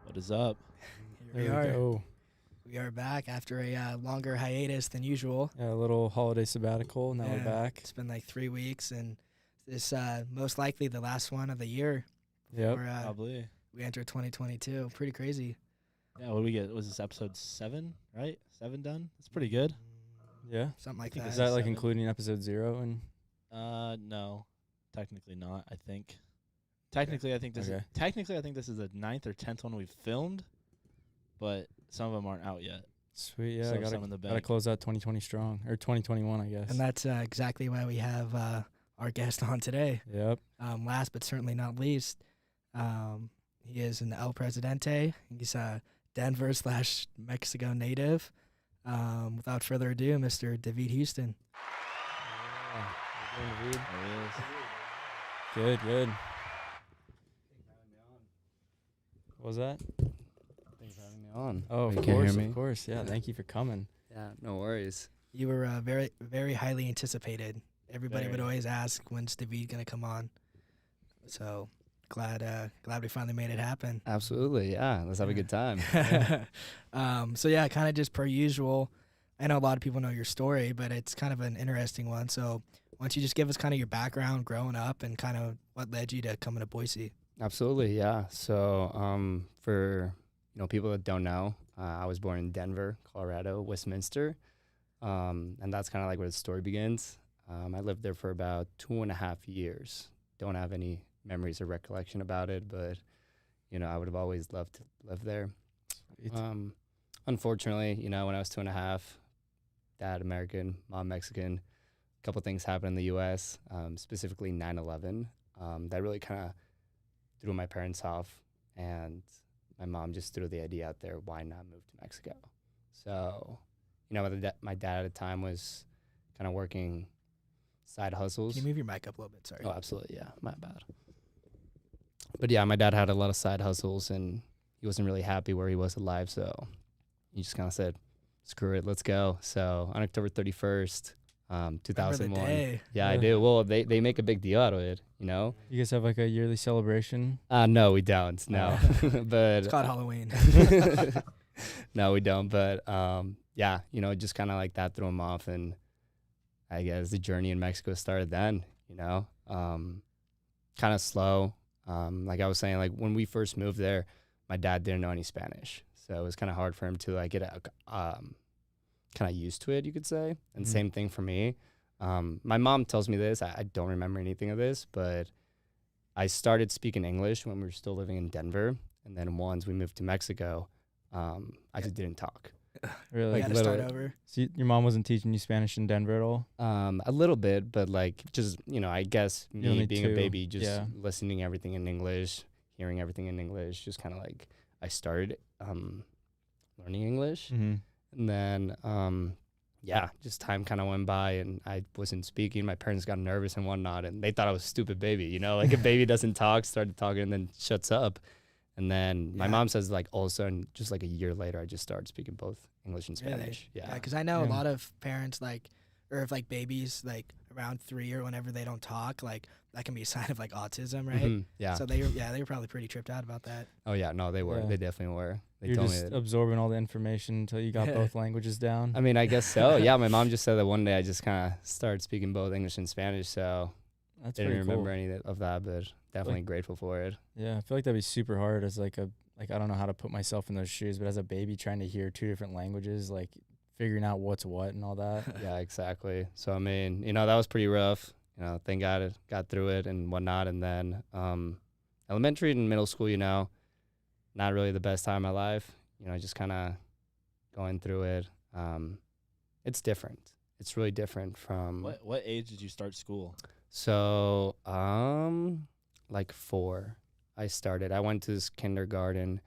What is up? Here we are. We are back after a longer hiatus than usual. Yeah, a little holiday sabbatical. Now we're back. It's been like 3 weeks, and this most likely the last one of the year. Yep. Probably. We enter 2022. Pretty crazy. Yeah, what did we get? Was this episode 7, right? 7 done? That's pretty good. Yeah. Something like think that. Is that like 7. including episode 0? And No. Technically not, I think. Technically, I think this Okay. is the 9th or 10th one we've filmed, but some of them aren't out yet. sweet, yeah. So I some in the gotta bank. close out 2020 strong, or 2021, I guess. And that's exactly why we have our guest on today. Yep. Last but certainly not least, he is an El Presidente. He's a Denver/Mexico native. Without further ado, Mr. David Houston. Yeah. We're doing the read. There he is. Good. What was that? Thanks for having me on. Oh, You of can't hear course, me? of course. Yeah, thank you for coming. Yeah, no worries. You were very, very highly anticipated. Everybody would Very. always ask, when's David going to come on? So glad we finally made it happen. Absolutely, yeah. Let's have a good time. So yeah, kind of just per usual. I know a lot of people know your story, but it's kind of an interesting one. So why don't you just give us kind of your background growing up and kind of what led you to coming to Boise? Absolutely, yeah. So for people that don't know, I was born in Denver, Colorado, Westminster. And that's kind of like where the story begins. I lived there for about 2.5 years. Don't have any memories or recollection about it, but I would have always loved to live there. Sweet. Unfortunately, when I was 2.5, dad American, mom Mexican, a couple things happened in the U.S., specifically 9/11. That really kind of threw my parents off, and my mom just threw the idea out there, why not move to Mexico? So, my dad at the time was kind of working side hustles. Can you move your mic up a little bit? Sorry. Oh, absolutely, yeah, my bad. But yeah, my dad had a lot of side hustles, and he wasn't really happy where he was alive, so he just kind of said, screw it, let's go. So on October 31st, 2001. day. Yeah, I Yeah. do. Well, they make a big deal out of it, You guys have like a yearly celebration? No, we don't. No, but It's called Halloween. no, we don't. But yeah, just kind of like that threw him off, and I guess the journey in Mexico started then. Kind of slow. Like I was saying, like when we first moved there, my dad didn't know any Spanish, so it was kind of hard for him to like get kind of used to it, you could say. And same thing for me. My mom tells me this. I don't remember anything of this, but I started speaking English when we were still living in Denver, and then once we moved to Mexico, I just didn't talk. Really? You Like had to start literally. over. So your mom wasn't teaching you Spanish in Denver at all? A little bit, but like just I guess You me only being a two, baby, just yeah. listening everything in English, hearing everything in English, just kind of like I started learning English, Mm-hmm. and then yeah, just time kind of went by, and I wasn't speaking. My parents got nervous and whatnot, and they thought I was a stupid baby. Like a baby doesn't talk, started talking, and then shuts up. And then my Yeah. mom says like all of a sudden, just like a year later, I just started speaking both English and Really? Spanish. Yeah. Because I know a Yeah. lot of parents or if like babies like around 3 or whenever they don't talk, like that can be a sign of like autism, right? Mhm, yeah. So they were probably pretty tripped out about that. Oh yeah, no, they were. Yeah. They definitely were. They You're told me just that. absorbing all the information until you got both languages down. I mean, I guess so. Yeah, my mom just said that one day I just kind of started speaking both English and Spanish, so That's I didn't pretty remember cool. any of that, but definitely grateful for it. Yeah, I feel like that'd be super hard as like I don't know how to put myself in those shoes, but as a baby trying to hear 2 different languages, like figuring out what's what and all that. Yeah, exactly. So I mean, that was pretty rough. Thank God I got through it and whatnot. And then elementary and middle school, not really the best time of my life. Just kind of going through it. It's different. It's really different from What age did you start school? So like 4. I started. I went to this kindergarten,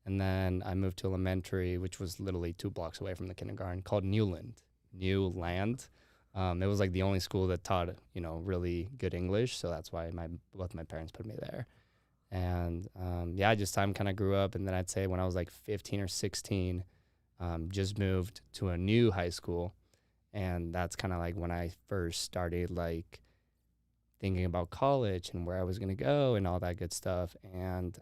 and then I moved to elementary, which was literally 2 blocks away from the kindergarten, called Newland. It was like the only school that taught, really good English. So that's why both my parents put me there. And time kind of grew up. And then I'd say when I was like 15 or 16, just moved to a new high school. And that's kind of like when I first started like thinking about college and where I was going to go and all that good stuff. And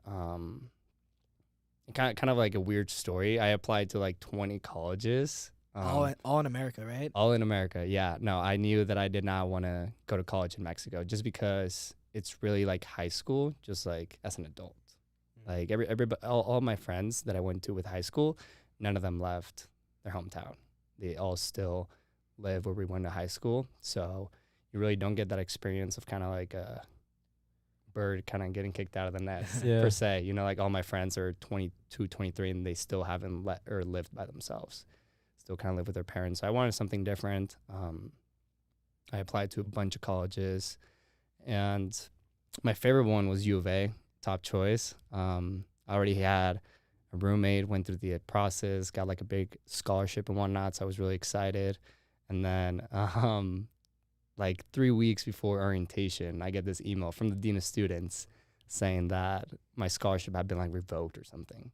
kind of like a weird story. I applied to like 20 colleges. All in America, right? All in America, yeah. No, I knew that I did not want to go to college in Mexico just because it's really like high school, just like as an adult. Like all my friends that I went to with high school, none of them left their hometown. They all still live where we went to high school. So you really don't get that experience of kind of like a bird kind of getting kicked out of the nest per se. Like all my friends are 22, 23, and they still haven't lived by themselves. Still kind of live with their parents. So I wanted something different. I applied to a bunch of colleges, and my favorite one was U of A, top choice. I already had a roommate, went through the process, got like a big scholarship and whatnot, so I was really excited. And then like 3 weeks before orientation, I get this email from the dean of students saying that my scholarship had been like revoked or something.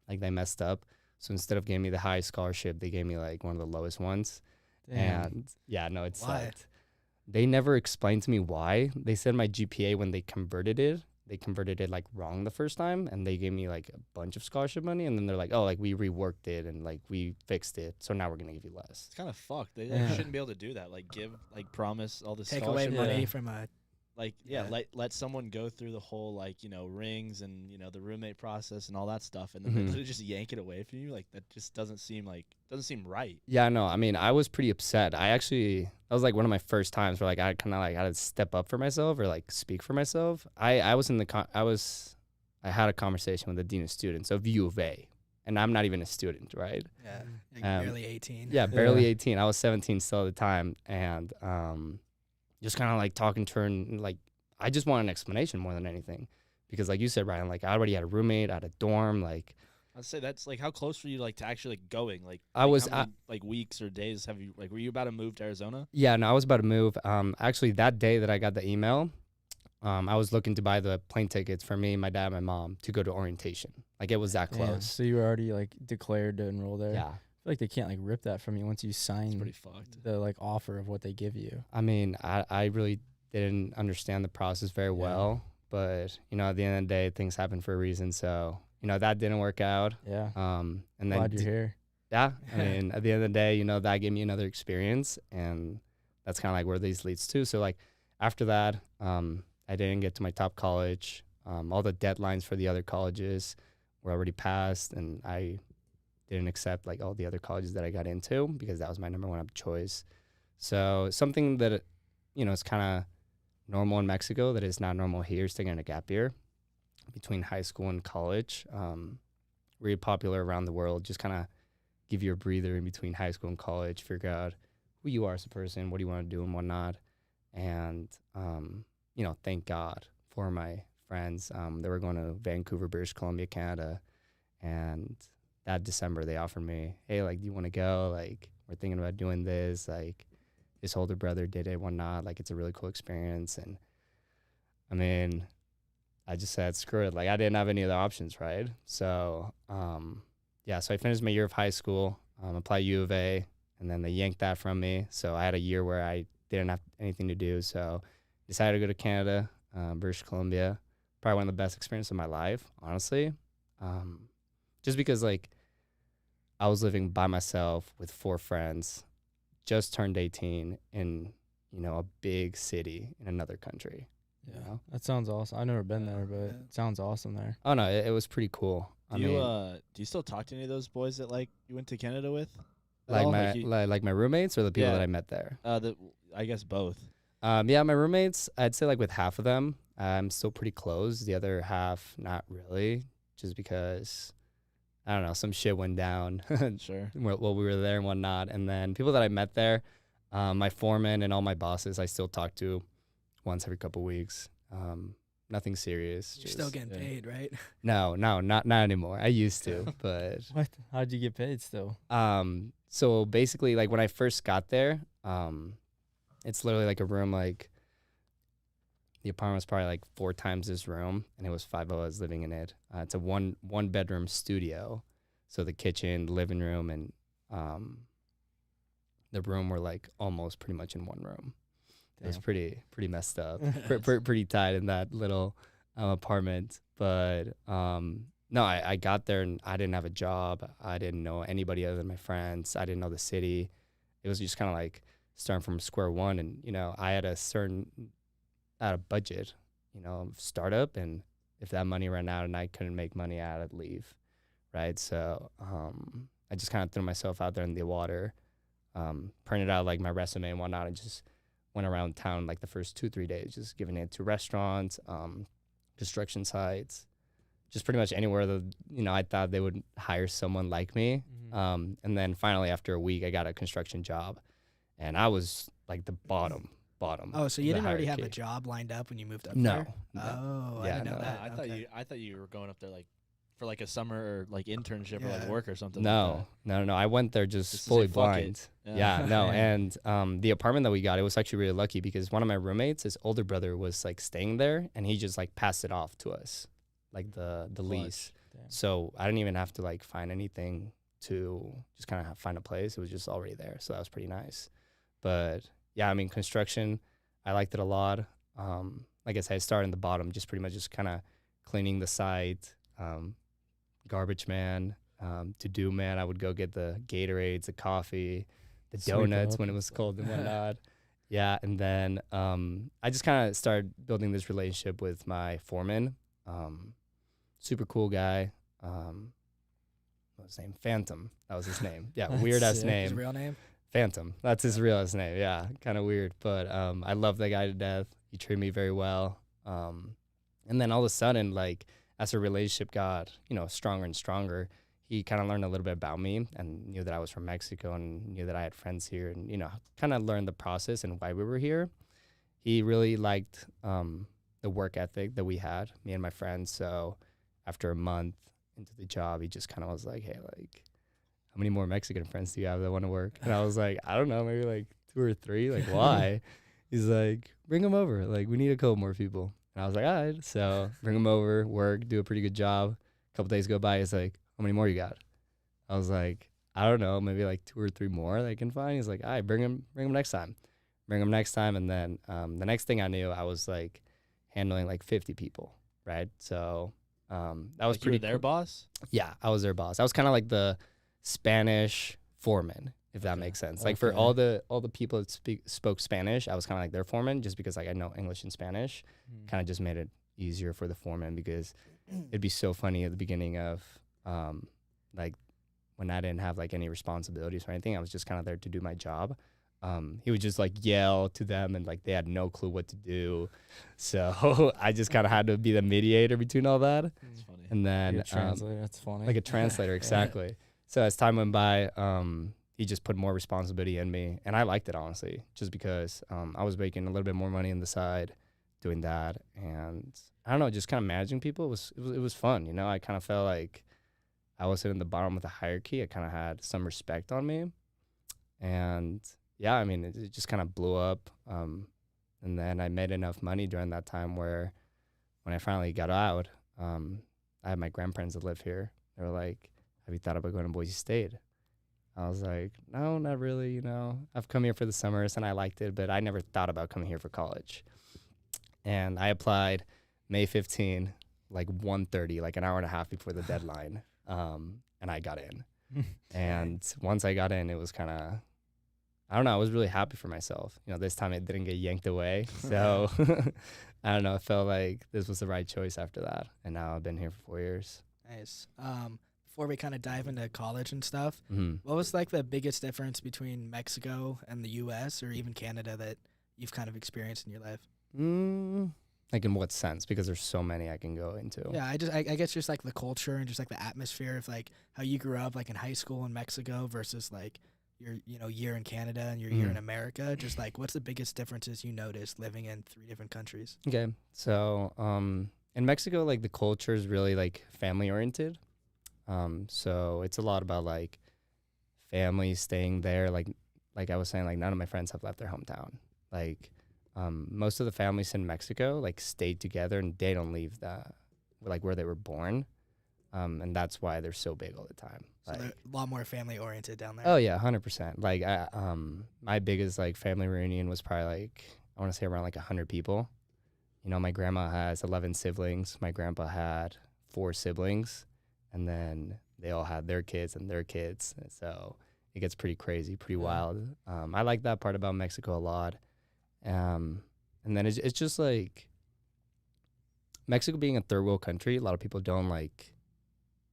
Like they messed up. So instead of giving me the highest scholarship, they gave me like one of the lowest ones. Damn. And it Why? sucked. They never explained to me why. They said my GPA, when they converted it like wrong the first time, and they gave me like a bunch of scholarship money, and then they're like, oh, like we reworked it and like we fixed it, so now we're gonna give you less. It's kind of fucked. They Yeah. shouldn't be able to do that. Like promise all this Take away scholarship money money. from a. Yeah, let someone go through the whole like rings and the roommate process and all that stuff, and then Mhm. they just yank it away from you. Like that just doesn't seem right. Yeah, no, I mean, I was pretty upset. That was like one of my first times where like I kind of like had to step up for myself or like speak for myself. I had a conversation with the dean of students of U of A, and I'm not even a student, right? Yeah, like barely 18. Yeah, barely Yeah. 18. I was 17 still at the time, and just kind of like talking to her, and like I just want an explanation more than anything, because like you said, Ryan, like I already had a roommate, I had a dorm, like. I'd say that's like how close were you like to actually like, going? Like I was how many, like weeks or days have you like were you about to move to Arizona? Yeah, no, I was about to move. Actually, that day that I got the email, I was looking to buy the plane tickets for me, my dad, and my mom to go to orientation. Like it was that Damn. close. So you were already like declared to enroll there. Yeah. I feel like they can't like rip that from you once you It's sign pretty fucked. the like offer of what they give you. I mean, I really didn't understand the process very well, but at the end of the day, things happen for a reason. So that didn't work out. Yeah. And then Glad you're here. yeah, I mean, at the end of the day, that gave me another experience, and that's kind of like where these leads to. So like after that, I didn't get to my top college. All the deadlines for the other colleges were already passed, and I didn't accept like all the other colleges that I got into because that was my number one choice. So something that, is kind of normal in Mexico that is not normal here is taking a gap year between high school and college. Really popular around the world. Just kind of give you a breather in between high school and college, figure out who you are as a person, what do you want to do and whatnot. And, thank God for my friends. They were going to Vancouver, British Columbia, Canada. And that December, they offered me, hey, like, do you want to go? Like, we're thinking about doing this. Like, his older brother did it, whatnot. Like, it's a really cool experience. And, I mean, I just said, screw it. Like, I didn't have any other options, right? So, so I finished my year of high school, applied U of A, and then they yanked that from me. So I had a year where I didn't have anything to do. So decided to go to Canada, British Columbia. Probably one of the best experiences of my life, honestly. Just because, like, I was living by myself with 4 friends, just turned 18 in, a big city in another country. Yeah. You know? That sounds awesome. I've never been there, but Yeah. it sounds awesome there. Oh, no, it was pretty cool. Do you still talk to any of those boys that like you went to Canada with? at like all? my you- like my roommates or the people Yeah. that I met there? I guess both. Yeah, my roommates, I'd say like with half of them, I'm still pretty close. The other half, not really, just because, I don't know, some shit went down Sure. while we were there and whatnot. And then people that I met there, my foreman and all my bosses, I still talk to once every couple weeks. nothing serious. You're still getting yeah. paid, right? No, not anymore. I used to, but What? How'd you get paid still? so basically, like when I first got there, it's literally like a room. Like the apartment was probably like 4 times this room, and it was 5 of us living in it. It's a one bedroom studio, so the kitchen, the living room, and the room were like almost pretty much in one room. It was Damn. pretty messed up, pretty tight in that little apartment. But no, I got there and I didn't have a job. I didn't know anybody other than my friends. I didn't know the city. It was just kind of like starting from square one. And I had a budget, startup, and if that money ran out and I couldn't make money, I'd leave, right? So I just kind of threw myself out there in the water, printed out like my resume and whatnot, and just went around town like the first 2-3 days, just giving it to restaurants, construction sites, just pretty much anywhere that I thought they would hire someone like me. Mm-hmm. And then finally, after a week, I got a construction job, and I was like the bottom. Oh, so of you the didn't already have a hierarchy. job lined up when you moved up No, there? no. Oh, I Yeah, didn't know no. that. I thought you were going up there like for like a summer or like internship or Yeah. like work or something. No. I went there just Just to fully say, "Fuck it." blind. Yeah. Yeah, no. Yeah. And the apartment that we got, it was actually really lucky because one of my roommates, his older brother, was like staying there, and he just like passed it off to us, like the lease. Damn. So I didn't even have to like find anything to just kind of find a place. It was just already there, so that was pretty nice. But yeah, I mean, construction, I liked it a lot. Like I said, I started in the bottom, just pretty much just kind of cleaning the site, garbage man, to-do man. I would go get the Gatorades, the coffee, the Sweep donuts up when it and was stuff. cold and whatnot. Yeah, and then I just kind of started building this relationship with my foreman. Super cool guy. What was his name? Phantom. That was his name. Yeah, That's weird ass sick. His name. real name? Phantom. That's his real ass name. Yeah, kind of weird, but I love that guy to death. He treated me very well. And then all of a sudden, like as our relationship got stronger and stronger, he kind of learned a little bit about me and knew that I was from Mexico and knew that I had friends here, and kind of learned the process and why we were here. He really liked the work ethic that we had, me and my friends. So after a month into the job, he just kind of was like, "Hey, like, how many more Mexican friends do you have that want to work?" And I was like, "I don't know, maybe like 2 or 3. Like, why?" He's like, "Bring them over. Like, we need a couple more people." And I was like, "All right." So bring them over, work, do a pretty good job. A couple days go by. He's like, "How many more you got?" I was like, "I don't know, maybe like 2 or 3 more that I can find." He's like, "All right, bring them next time. Bring them next time." And then the next thing I knew, I was like handling like 50 people, right? So that was Like you were pretty their cool. boss. Yeah, I was their boss. I was kind of like the Spanish foreman, if that Okay. makes sense. Like for Okay. all the people that spoke Spanish, I was kind of like their foreman, just because like I know English and Spanish. Kind of just made it easier for the foreman, because it'd be so funny at the beginning of like when I didn't have like any responsibilities or anything. I was just kind of there to do my job. He would just like yell to them, and like they had no clue what to do. So I just kind of had to be the mediator between all that. That's funny. And then Your translator, that's funny. like a translator, exactly. So as time went by, he just put more responsibility in me, and I liked it, honestly, just because I was making a little bit more money on the side doing that, and I don't know, just kind of managing people it was fun. I kind of felt like I wasn't in the bottom of the hierarchy. I kind of had some respect on me, and yeah, I mean, it just kind of blew up. And then I made enough money during that time where when I finally got out, I had my grandparents that live here. They were like, "Have you thought about going to Boise State?" I was like, "No, not really. I've come here for the summers and I liked it, but I never thought about coming here for college." And I applied May 15, like 1:30, like an hour and a half before the deadline. And I got in. And once I got in, it was kind of, I don't know, I was really happy for myself. This time it didn't get yanked away. So I don't know, it felt like this was the right choice after that. And now I've been here for 4 years. Nice. Before we kind of dive into college and stuff, Mm-hmm. what was like the biggest difference between Mexico and the U.S. or even Canada that you've kind of experienced in your life? Like in what sense? Because there's so many I can go into. Yeah, I guess just like the culture and just like the atmosphere of like how you grew up like in high school in Mexico versus like your year in Canada and your year in Mhm. America? Just like what's the biggest differences you noticed living in 3 different countries? Okay. So, in Mexico, like the culture is really like family oriented. So it's a lot about like family staying there. Like I was saying, like none of my friends have left their hometown. Like, most of the families in Mexico like stayed together and they don't leave like where they were born. And that's why they're so big all the time. So Like, they're a lot more family oriented down there. oh yeah, 100%. Like, my biggest like family reunion was probably like I want to say around like 100 people. You know, my grandma has 11 siblings. My grandpa had 4 siblings, and then they all had their kids and their kids. And so it gets pretty crazy, pretty wild. I like that part about Mexico a lot. And then it's just like Mexico being a third world country. A lot of people don't like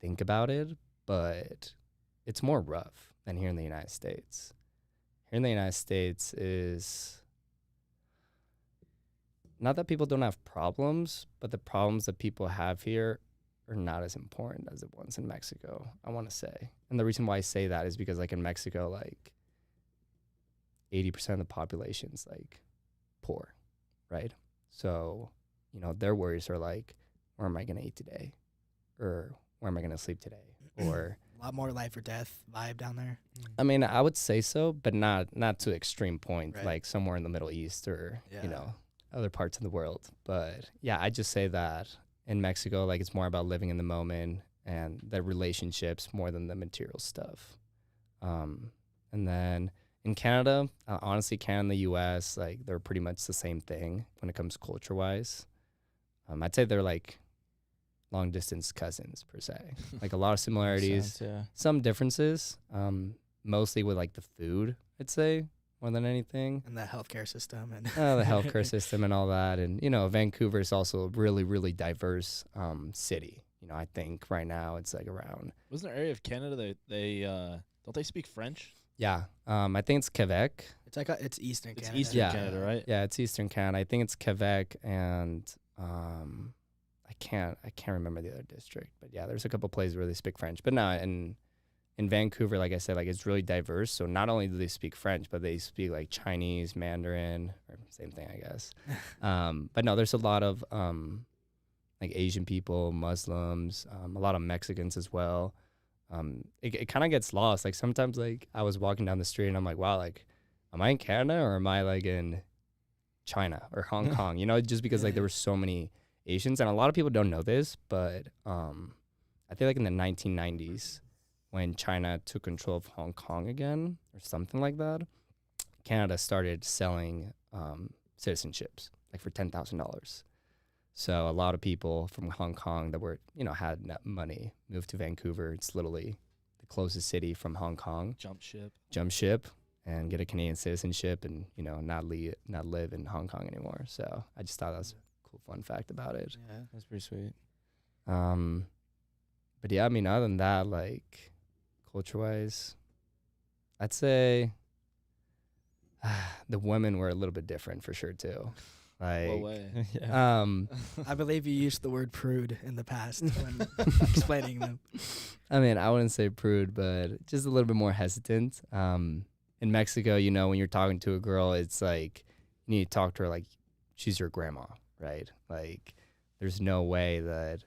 think about it, but it's more rough than here in the United States. Here in the United States is not that people don't have problems, but the problems that people have here are not as important as the ones in Mexico, I want to say. And the reason why I say that is because like in Mexico, like 80% of the population's like poor, right? So, you know, their worries are like, where am I going to eat today? Or where am I going to sleep today? Or A lot more life or death vibe down there. I mean, I would say so, but not to extreme point, Right. like somewhere in the Middle East or Yeah. you know other parts of the world. But yeah, I just say that in Mexico, like it's more about living in the moment and the relationships more than the material stuff. And then in Canada, honestly, Canada and the U.S. like they're pretty much the same thing when it comes culture wise. I'd say they're like long distance cousins per se, like a lot of similarities. Makes sense, yeah. Some differences, mostly with like the food, I'd say, more than anything. And the healthcare system and The healthcare system and all that. And, you know, Vancouver is also a really, really diverse city. You know, I think right now it's like around, Wasn't there an area of Canada that they don't they speak French? yeah, I think it's Quebec. it's like it's Eastern It's Canada. Eastern Yeah. Canada, right? Yeah, it's Eastern Canada. I think it's Quebec and I can't remember the other district. But yeah, there's a couple places where they speak French. But no, in Vancouver, like I said, like it's really diverse. So not only do they speak French, but they speak like Chinese, Mandarin, or same thing, I guess. But no, there's a lot of like Asian people, Muslims, a lot of Mexicans as well. It kind of gets lost. Like sometimes, like I was walking down the street and I'm like, wow, like, am I in Canada or am I like in China or Hong Kong? You know, just because like there were so many Asians, and a lot of people don't know this, but I feel like in the 1990s, when China took control of Hong Kong again, or something like that, Canada started selling citizenships like for $10,000. So a lot of people from Hong Kong that were, you know, had money moved to Vancouver. It's literally the closest city from Hong Kong. Jump Jump ship and get a Canadian citizenship, and you know, not live in Hong Kong anymore. So I just thought that was a cool fun fact about it. Yeah. That's pretty sweet. But yeah, I mean, other than that, like culture-wise, I'd say the women were a little bit different for sure too. Like, What way? Yeah. I believe you used the word prude in the past when explaining them. I mean, I wouldn't say prude, but just a little bit more hesitant. In Mexico, you know, when you're talking to a girl, it's like you need to talk to her like she's your grandma, right? Like, there's no way that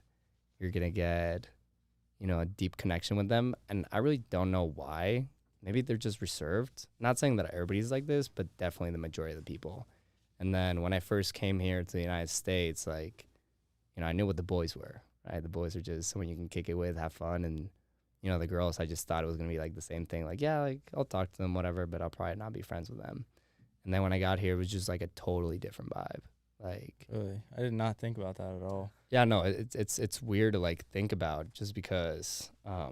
you're gonna get, you know, a deep connection with them. And I really don't know why. Maybe they're just reserved. Not saying that everybody's like this, but definitely the majority of the people. And then when I first came here to the United States, like, you know, I knew what the boys were, right? The boys are just someone you can kick it with, have fun. And, you know, the girls, I just thought it was going to be like the same thing. Like, yeah, like I'll talk to them, whatever, but I'll probably not be friends with them. And then when I got here, it was just like a totally different vibe. Like, Really? I did not think about that at all. yeah, no, it's weird to like think about just because, I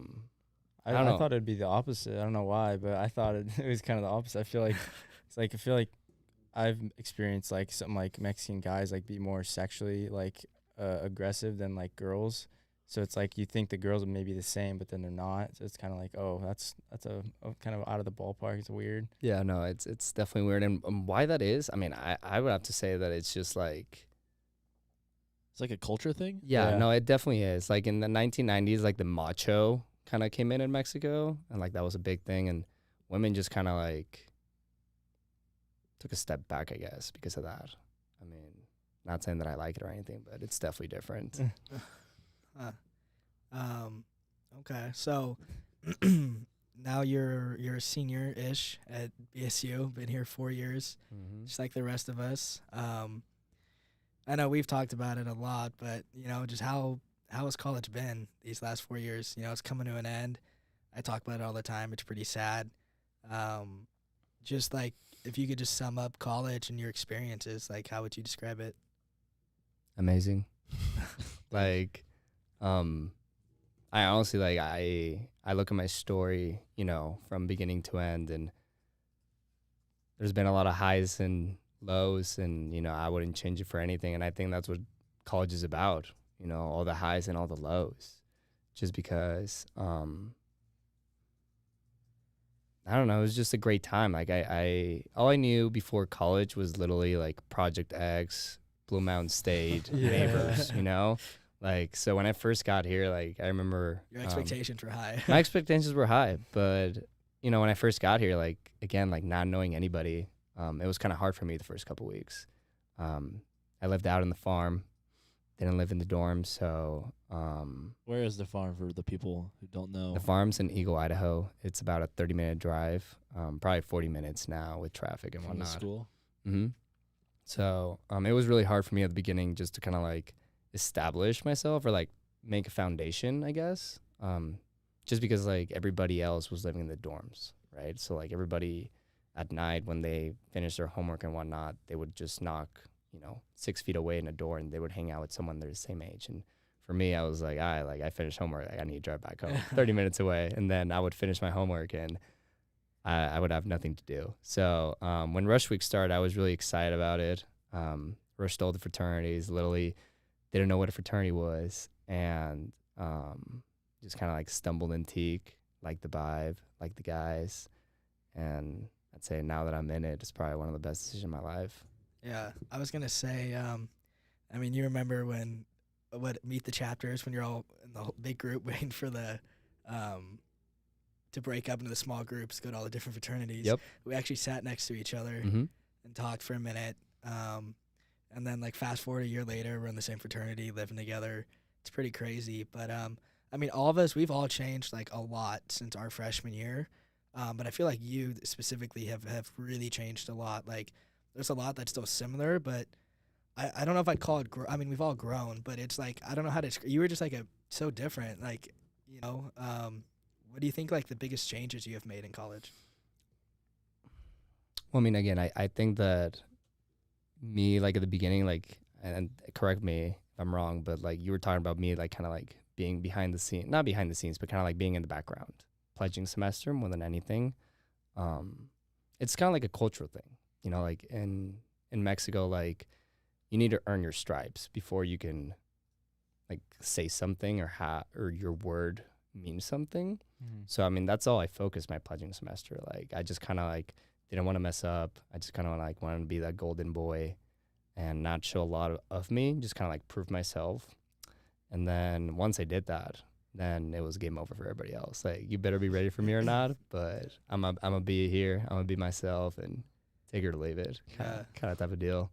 don't know. thought it'd be the opposite. I don't know why, but I thought it was kind of the opposite. I feel like I feel like I've experienced like some like Mexican guys like be more sexually like aggressive than like girls. So it's like you think the girls are maybe the same, but then they're not. So it's kind of like, oh, that's a kind of out of the ballpark. It's weird. yeah, no, it's definitely weird. And why that is, I mean, I would have to say that it's just like, It's like a culture thing. yeah, Yeah. no, it definitely is. Like in the 1990s, like the macho kind of came in Mexico, and like that was a big thing. And women just kind of like took a step back, I guess, because of that. I mean, not saying that I like it or anything, but it's definitely different. Okay, so now you're a senior-ish at BSU. Been here 4 years, just like the rest of us. I know we've talked about it a lot, but just how has college been these last 4 years? It's coming to an end. I talk about it all the time. It's pretty sad. Just like if you could just sum up college and your experiences, like how would you describe it? Amazing. Like, I honestly, like, I look at my story, from beginning to end, and there's been a lot of highs and lows, and, I wouldn't change it for anything. And I think that's what college is about, all the highs and all the lows, just because, I don't know, it was just a great time. Like all I knew before college was literally like Project X, Blue Mountain State, neighbors, Like, so when I first got here, like, I remember Your expectations were high. my expectations were high, but when I first got here, like, again, like not knowing anybody, it was kind of hard for me the first couple weeks. I lived out in the farm, didn't live in the dorm, so Where is the farm for the people who don't know? the farm's in Eagle, Idaho. It's about a 30-minute drive, probably 40 minutes now with traffic and from the whatnot. school. Mm-hmm. So it was really hard for me at the beginning just to kind of like establish myself or like make a foundation, I guess. Just because like everybody else was living in the dorms, right? So like everybody at night when they finished their homework and whatnot, they would just knock, 6 feet away in a door and they would hang out with someone their same age. And for me, I was like, I finished homework. I need to drive back home 30 minutes away. And then I would finish my homework and I would have nothing to do. So when Rush Week started, I was really excited about it. Rush stole the fraternities, literally didn't know what a fraternity was, and just kind of like stumbled in Teak, liked the vibe, liked the guys, and I'd say now that I'm in it, it's probably one of the best decisions in my life. Yeah, I was gonna say, you remember when meet the chapters when you're all in the big group waiting for the to break up into the small groups, go to all the different fraternities. Yep. We actually sat next to each other Mm-hmm. and talked for a minute. And then like fast forward a year later, we're in the same fraternity, living together. It's pretty crazy. But all of us, we've all changed like a lot since our freshman year. But I feel like you specifically have really changed a lot. Like there's a lot that's still similar, but I don't know if I'd call it we've all grown, but it's like I don't know how to you were just like so different. Like, what do you think like the biggest changes you have made in college? Well, again, I think that me, like at the beginning, like, and correct me if I'm wrong, but like you were talking about me, like kind of like being behind the scene, not behind the scenes, but kind of like being in the background, pledging semester more than anything. It's kind of like a cultural thing, like in Mexico, like you need to earn your stripes before you can like say something or your word means something. Mm-hmm. So, that's all I focused my pledging semester. Like I just kind of like didn't want to mess up. I just kind of like wanted to be that golden boy and not show a lot of me, just kind of like prove myself. And then once I did that, then it was game over for everybody else. Like, you better be ready for me or not, but I'm gonna be here. I'm gonna be myself and take it or leave it. Kind of type of deal.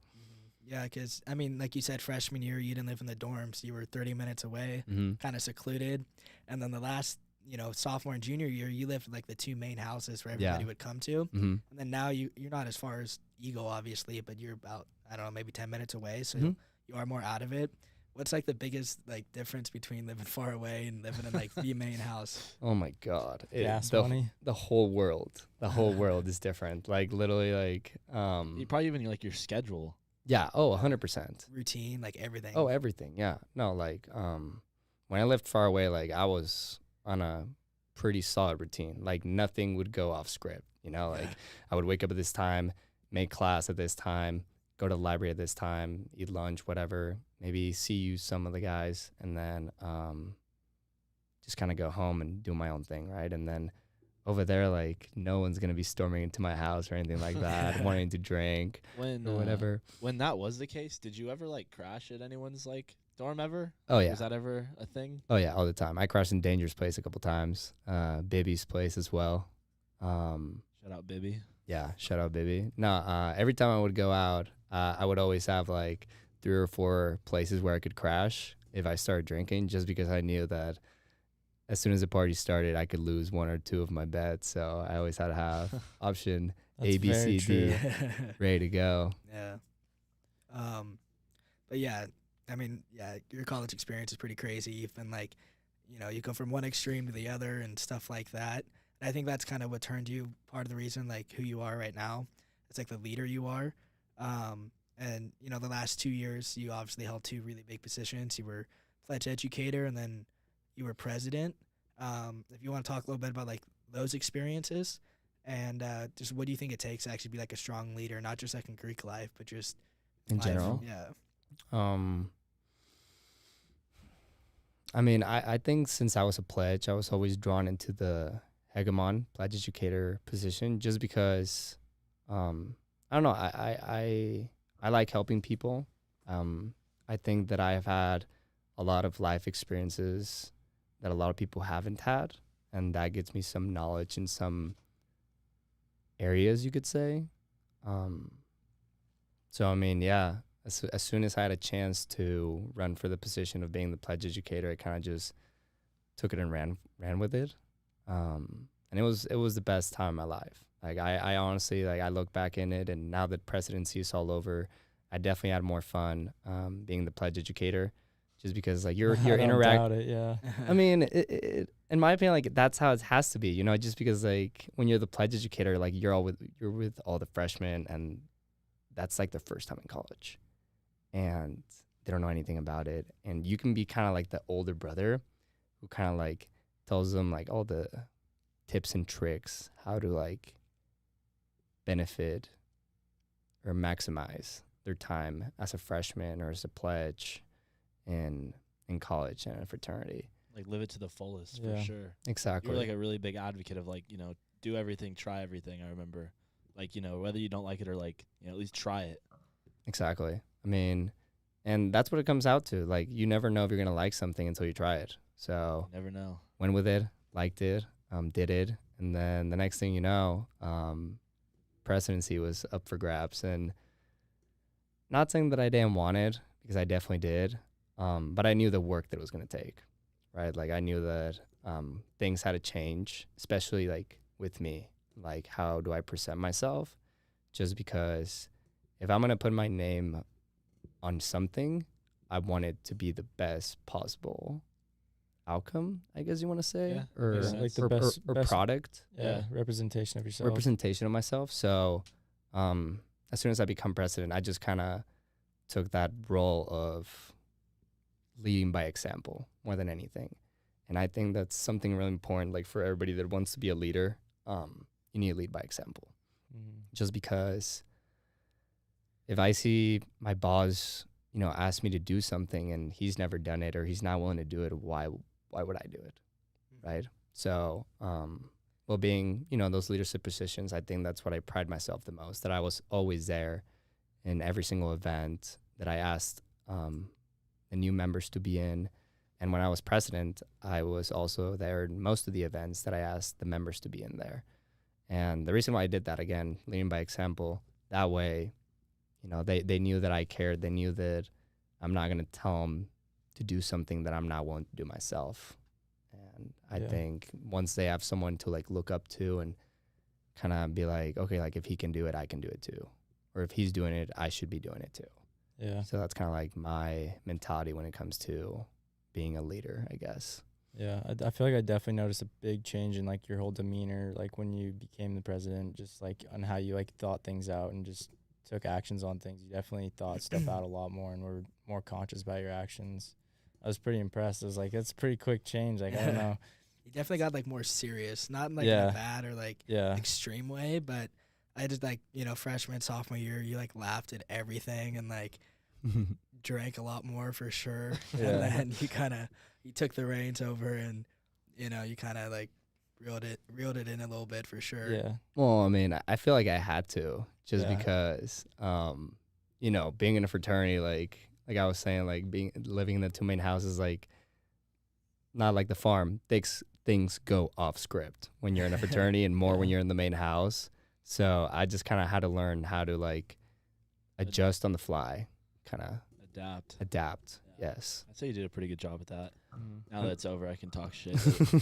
Yeah, because like you said, freshman year you didn't live in the dorms. You were 30 minutes away, Mm-hmm. kind of secluded. And then the last, sophomore and junior year, you lived like the two main houses where everybody would come to. Mm-hmm. And then now you're not as far as Eagle, obviously, but you're about, I don't know, maybe 10 minutes away. So Mm-hmm. you are more out of it. What's like the biggest like difference between living far away and living in like the main house? Oh my God. Gas money. The whole world. The whole world is different. Like literally like You probably even like your schedule. yeah, 100%. Routine, like everything. Oh, everything. Yeah. No, like when I lived far away, like I was on a pretty solid routine. Like nothing would go off script, like I would wake up at this time, make class at this time, go to the library at this time, eat lunch, whatever, maybe see some of the guys, and then just kind of go home and do my own thing, right? And then over there, like no one's gonna be storming into my house or anything like that, wanting to drink or whatever. When that was the case, did you ever like crash at anyone's like dorm ever? Oh yeah. Was that ever a thing? Oh yeah, all the time. I crashed in Danger's place a couple times, Bibby's place as well. Shout out, Bibby. Yeah, shout out, baby. No, every time I would go out, I would always have like 3 or 4 places where I could crash if I started drinking, just because I knew that as soon as the party started, I could lose 1 or 2 of my bets. So I always had to have option That's A, B, very C, D true. ready to go. Yeah. But yeah, I mean, yeah, your college experience is pretty crazy. You've been like, you go from one extreme to the other and stuff like that. And I think that's kind of what turned you, part of the reason, like, who you are right now. It's like the leader you are. And, the last 2 years, you obviously held 2 really big positions. You were pledge educator and then you were president. If you want to talk a little bit about, like, those experiences and just what do you think it takes to actually be, like, a strong leader, not just, like, in Greek life, but just In life? general? Yeah. I mean, I think since I was a pledge, I was always drawn into the hegemon pledge educator position, just because I don't know, I like helping people. I think that I have had a lot of life experiences that a lot of people haven't had, and that gives me some knowledge in some areas, you could say. So I mean, yeah, as soon as I had a chance to run for the position of being the pledge educator, I kind of just took it and ran with it. And it was the best time of my life. Like I honestly, like, I look back in it, and now that presidency is all over, I definitely had more fun being the pledge educator, just because like you're I don't interact. doubt it, yeah. I mean, it, in my opinion, like, that's how it has to be, just because like when you're the pledge educator, like you're with all the freshmen, and that's like their first time in college, and they don't know anything about it, and you can be kind of like the older brother who kind of like tells them like all the tips and tricks how to like benefit or maximize their time as a freshman or as a pledge in college and a fraternity. Like, live it to the fullest, Yeah. for sure. Exactly. You were like a really big advocate of, like, do everything, try everything. I remember, like, whether you don't like it or, like, at least try it. Exactly. I mean, and that's what it comes out to. Like, you never know if you're gonna like something until you try it. So Never know. went with it, liked it, did it, and then the next thing you know, presidency was up for grabs. And not saying that I didn't want it, because I definitely did, but I knew the work that it was gonna take, right? Like, I knew that things had to change, especially like with me. Like, how do I present myself? Just because if I'm gonna put my name on something, I want it to be the best possible outcome, I guess you want to say, Yeah, or makes sense. Like the or, best- or best- product, Yeah, representation of yourself. representation of myself. So, as soon as I become president, I just kind of took that role of leading by example more than anything, and I think that's something really important. Like, for everybody that wants to be a leader, you need to lead by example. Just because if I see my boss, ask me to do something and he's never done it, or he's not willing to do it, why would I do it, right? So, well, being, those leadership positions, I think that's what I pride myself the most, that I was always there in every single event that I asked the new members to be in. And when I was president, I was also there in most of the events that I asked the members to be in there. And the reason why I did that, again, leading by example, that way, they knew that I cared. They knew that I'm not going to tell them to do something that I'm not willing to do myself. And I Yeah. think once they have someone to like look up to and kind of be like, okay, like, if he can do it, I can do it too. Or if he's doing it, I should be doing it too. Yeah. So that's kind of like my mentality when it comes to being a leader, I guess. Yeah, I feel like I definitely noticed a big change in like your whole demeanor, like when you became the president, just like on how you like thought things out and just took actions on things. You definitely thought stuff out a lot more and were more conscious about your actions. I was pretty impressed. I was like, that's a pretty quick change. Like, I don't know. You definitely got like more serious, not in like Yeah. in a bad or like Yeah. extreme way, but I just like, freshman, sophomore year, you like laughed at everything and like drank a lot more for sure. Yeah. And then you took the reins over and, you kind of like reeled it in a little bit for sure. Yeah. Well, I mean, I feel like I had to, just Yeah. because, being in a fraternity, like I was saying, like living in the 2 main houses, like not like the farm, takes things go off script when you're in a fraternity and more when you're in the main house. So I just kind of had to learn how to like adjust on the fly, kind of adapt. Yeah. Yes. I'd say you did a pretty good job at that. Mm-hmm. Now that it's over, I can talk shit.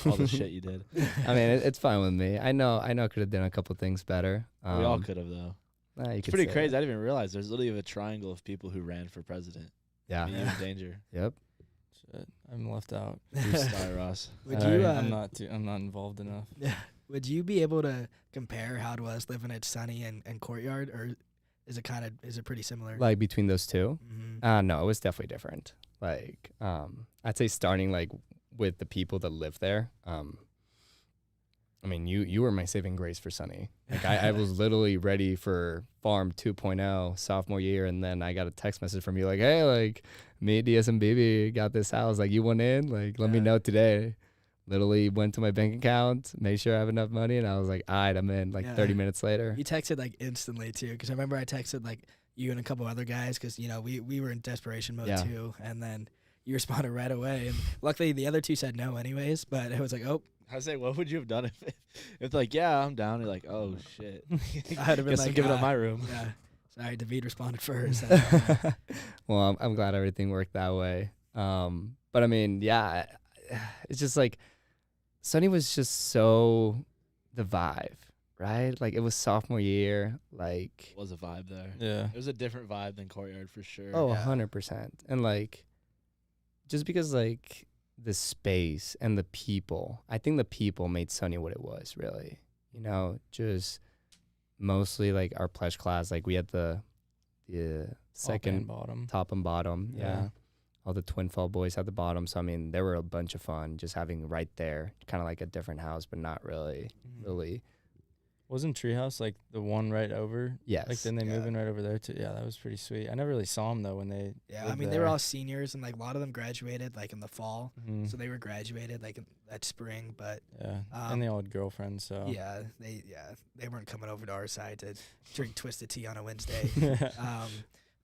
All the shit you did. I mean, it's fine with me. I know I could have done a couple things better. We all could have, though. You It's could pretty say crazy. that. I didn't even realize there's literally a triangle of people who ran for president. Yeah. You in danger. Yep. Shit, I'm left out. You're sorry, Ross. Would you? I'm not involved enough. Would you be able to compare how it was living at Sunny and Courtyard, or is it pretty similar? Like between those two? Mm-hmm. No, it was definitely different. Like, I'd say starting like with the people that live there. I mean, you were my saving grace for Sunny. Like I was literally ready for Farm 2.0 sophomore year, and then I got a text message from you like, hey, like me, DS, and BB got this house. Like you want in? Like let me know today. Literally went to my bank account, made sure I have enough money, and I was like, all right, I'm in. Like 30 minutes later. You texted like instantly too, because I remember I texted like you and a couple other guys, because we were in desperation mode too, and then you responded right away. And luckily the other two said no anyways, but it was like, oh. I was like, what would you have done if like, yeah, I'm down? You're like, oh shit. I'd have been Guess like, I'm giving up my room. Yeah. Sorry, David responded first. Well, I'm glad everything worked that way. But I mean, yeah, it's just like Sunny was just so the vibe, right? Like it was sophomore year, like It was a vibe there. Yeah. It was a different vibe than Courtyard for sure. oh, Yeah. 100%. And like just because like the space and the people, I think the people made Sunny what it was, really. Just mostly like our pledge class, like we had the second bottom. top and bottom. Yeah. Yeah. All the Twin Fall boys had the bottom. So, I mean, they were a bunch of fun just having right there, kind of like a different house, but not really. Wasn't Treehouse like the one right over? Yes. Like then they Yeah. move in right over there too. Yeah, that was pretty sweet. I never really saw them though when they. Yeah, I lived mean, they were there. all seniors, and like a lot of them graduated like in the fall. Mhm. So they were graduated like that spring, but Yeah, um, and they all had girlfriends. So yeah, they weren't coming over to our side to drink twisted tea on a Wednesday.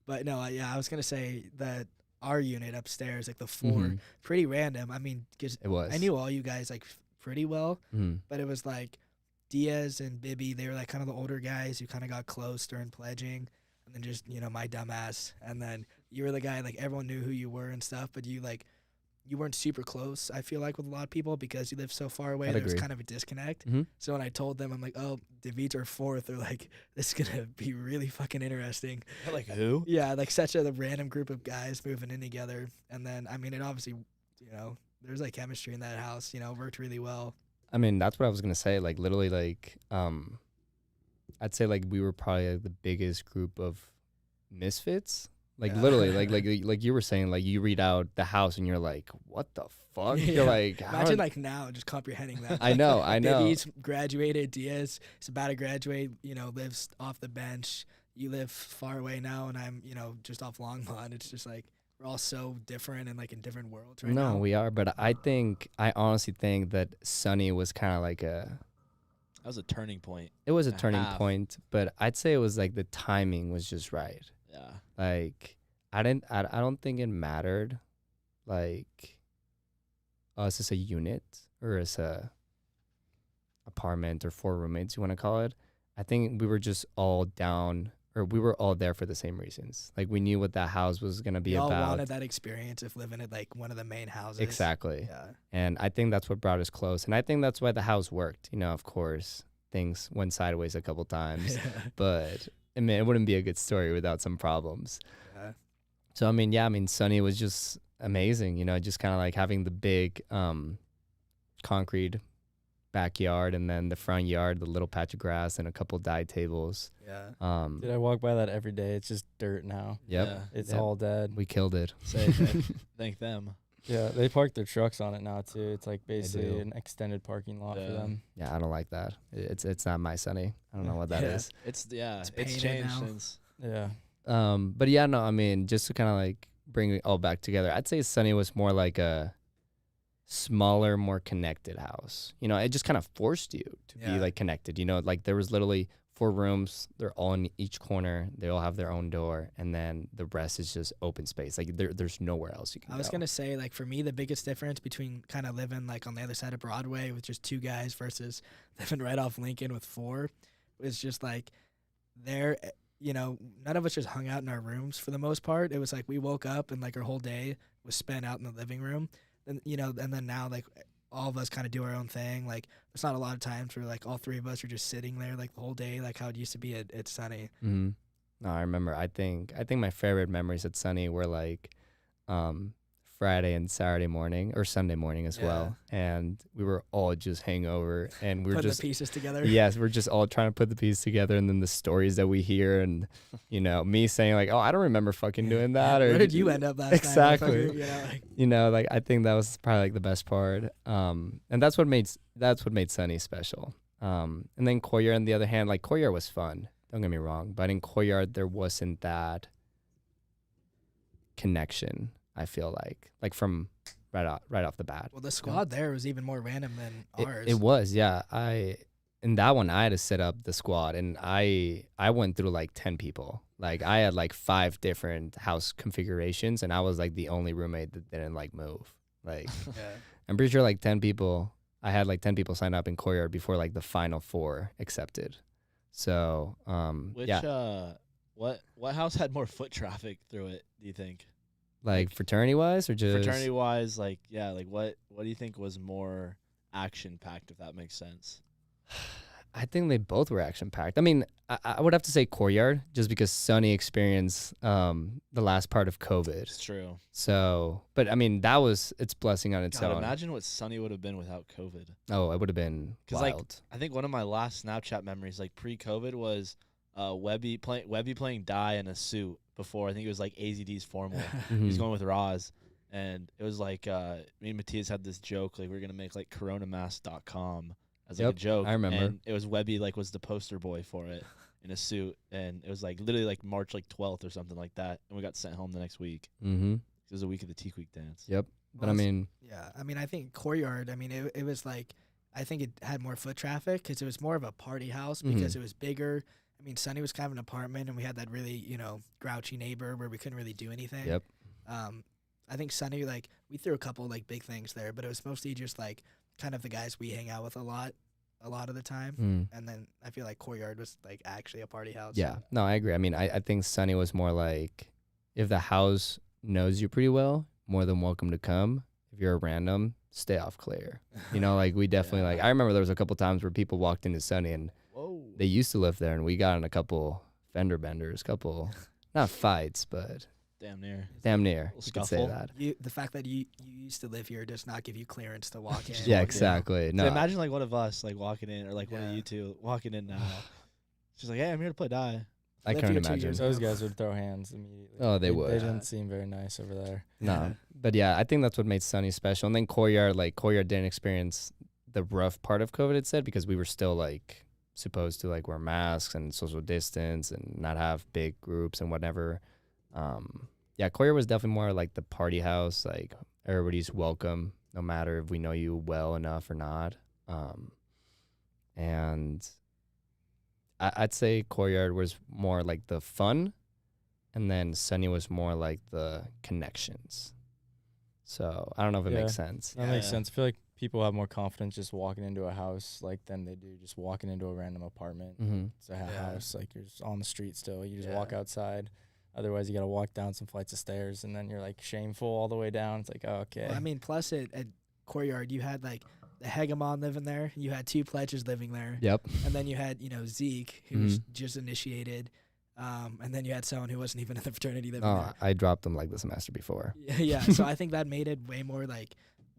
But no, I was gonna say that our unit upstairs, like the floor, Mhm. pretty random. I mean, 'cause It was. I knew all you guys like pretty well, Mhm. but it was like Diaz and Bibby. They were like kind of the older guys who kind of got close during pledging, and then just my dumbass, and then you were the guy like everyone knew who you were and stuff, but you weren't super close. I feel like with a lot of people because you live so far away. I'd There was agree. kind of a disconnect. Mhm. So when I told them, I'm like, oh, David's our fourth. They're like, this is gonna be really fucking interesting. Like who? Yeah, like such a random group of guys moving in together, and then I mean, it obviously, there's like chemistry in that house. Worked really well. I mean, that's what I was going to say. Like, literally, like, I'd say, like, we were probably like, the biggest group of misfits. Like, Yeah. literally, like you were saying, like, you read out the house and you're like, what the fuck? Yeah. You're like, how Imagine are- like now just comprehending that. I know. David's graduated. Diaz is about to graduate. Lives off the bench. You live far away now, and I'm just off Longmont. It's just like we're all so different and like in different worlds right now. No, we are. But I honestly think that Sunny was kind of like That was a turning point. it was a And a turning half. point, but I'd say it was like the timing was just right. Yeah. Like, I don't think it mattered, like, us as a unit or as a apartment or 4 roommates, you want to call it. I think we were just all down, or we were all there for the same reasons. Like, we knew what that house was going to be We all about. wanted that experience of living at like one of the main houses. Exactly. Yeah. And I think that's what brought us close. And I think that's why the house worked. Of course, things went sideways a couple times, but I mean, it wouldn't be a good story without some problems. Yeah. So, I mean, Sunny was just amazing, just kind of like having the big concrete backyard and then the front yard, the little patch of grass and a couple dyed tables. Yeah. Dude, I walk by that every day. It's just dirt now. Yep. Yeah. It's Yep. all dead. We killed it. Say thank them. Yeah, they park their trucks on it now too. It's like basically do. an extended parking lot for Yeah. them. Yeah, I don't like that. It's not my Sunny. I don't know what that Yeah. is. It's It's changed painted now. since. Yeah. But yeah, no, I mean, just to kind of like bring it all back together, I'd say Sunny was more like a smaller, more connected house. It just kind of forced you to be Yeah. like connected. Like there was literally 4 rooms. They're all in each corner. They all have their own door, and then the rest is just open space. Like there's nowhere else you can go. I was gonna say, like, for me, the biggest difference between kind of living like on the other side of Broadway with just 2 guys versus living right off Lincoln with 4 was just like there. You know, none of us just hung out in our rooms for the most part. It was like we woke up and like our whole day was spent out in the living room, and and then now like all of us kind of do our own thing. Like there's not a lot of times where like all 3 of us are just sitting there like the whole day, like how it used to be at Sunny. Mm-hmm. No, I remember. I think my favorite memories at Sunny were like Friday and Saturday morning or Sunday morning as well, and we were all just hangover and we were Putting just the pieces together. Yes, we're just all trying to put the pieces together, and then the stories that we hear, and me saying like, "Oh, I don't remember fucking doing that." Or where did you end up last exactly? Night? Like I think that was probably like the best part, and that's what made Sunny special. And then Courtyard, on the other hand, like Courtyard was fun. Don't get me wrong, but in Courtyard there wasn't that connection. I feel like from right off the bat. Well, the squad there was even more random than ours. It was, yeah. In that one I had to set up the squad, and I went through like 10 people. Like I had like 5 different house configurations, and I was like the only roommate that didn't like move. Like I'm pretty sure like 10 people. I had like 10 people sign up in Courtyard before like the final 4 accepted. So what house had more foot traffic through it, do you think? Like fraternity wise, or just fraternity wise, like what do you think was more action packed, if that makes sense? I think they both were action packed. I mean, I would have to say Courtyard, just because Sunny experienced the last part of COVID. It's true. So, but I mean, it's blessing on its own. Imagine what Sunny would have been without COVID. Oh, it would have been wild. Like, I think one of my last Snapchat memories, like pre-COVID, was Webby playing Die in a suit before. I think it was like AZD's formal. He was going with Roz, and it was like me and Matthias had this joke, like we are gonna make like coronamask.com as like a joke. I remember. And it was Webby was the poster boy for it in a suit, and it was like literally like March 12th or something like that, and we got sent home the next week. Mm-hmm. It was a week of the Teak Week dance. Yep. But well, I mean, I think Courtyard, it was like, I think it had more foot traffic because it was more of a party house because it was bigger. I mean, Sunny was kind of an apartment, and we had that really, grouchy neighbor where we couldn't really do anything. Yep. I think Sunny, like, we threw a couple, like, big things there, but it was mostly just, like, kind of the guys we hang out with a lot of the time. And then I feel like Courtyard was, like, actually a party house. Yeah. No, I agree. I mean, I think Sunny was more like, if the house knows you pretty well, more than welcome to come. If you're a random, stay off clear. Like, we definitely, like, I remember there was a couple times where people walked into Sunny, and they used to live there, and we got in a couple fender benders, not fights, but damn near. You could say that. The fact that you used to live here does not give you clearance to walk in. Yeah, exactly. No, so imagine like one of us like walking in, or like one of you two walking in now. She's like, "Hey, I'm here to play Die." I couldn't imagine. Those guys would throw hands immediately. Oh, they would. They didn't seem very nice over there. No, but yeah, I think that's what made Sunny special. And then Courtyard didn't experience the rough part of COVID, it said, because we were still like supposed to like wear masks and social distance and not have big groups and whatever. Courtyard was definitely more like the party house, like everybody's welcome no matter if we know you well enough or not. And I'd say Courtyard was more like the fun, and then Sunny was more like the connections. So I don't know if it makes sense. That makes sense. I feel like people have more confidence just walking into a house like than they do just walking into a random apartment. It's a house, like you're just on the street still. You just walk outside. Otherwise, you got to walk down some flights of stairs, and then you're like shameful all the way down. It's like, oh, okay. Well, I mean, plus at Courtyard, you had like the hegemon living there. You had 2 pledges living there. Yep. And then you had, Zeke, who was just initiated. And then you had someone who wasn't even in the fraternity living there. I dropped them like the semester before. Yeah. So I think that made it way more like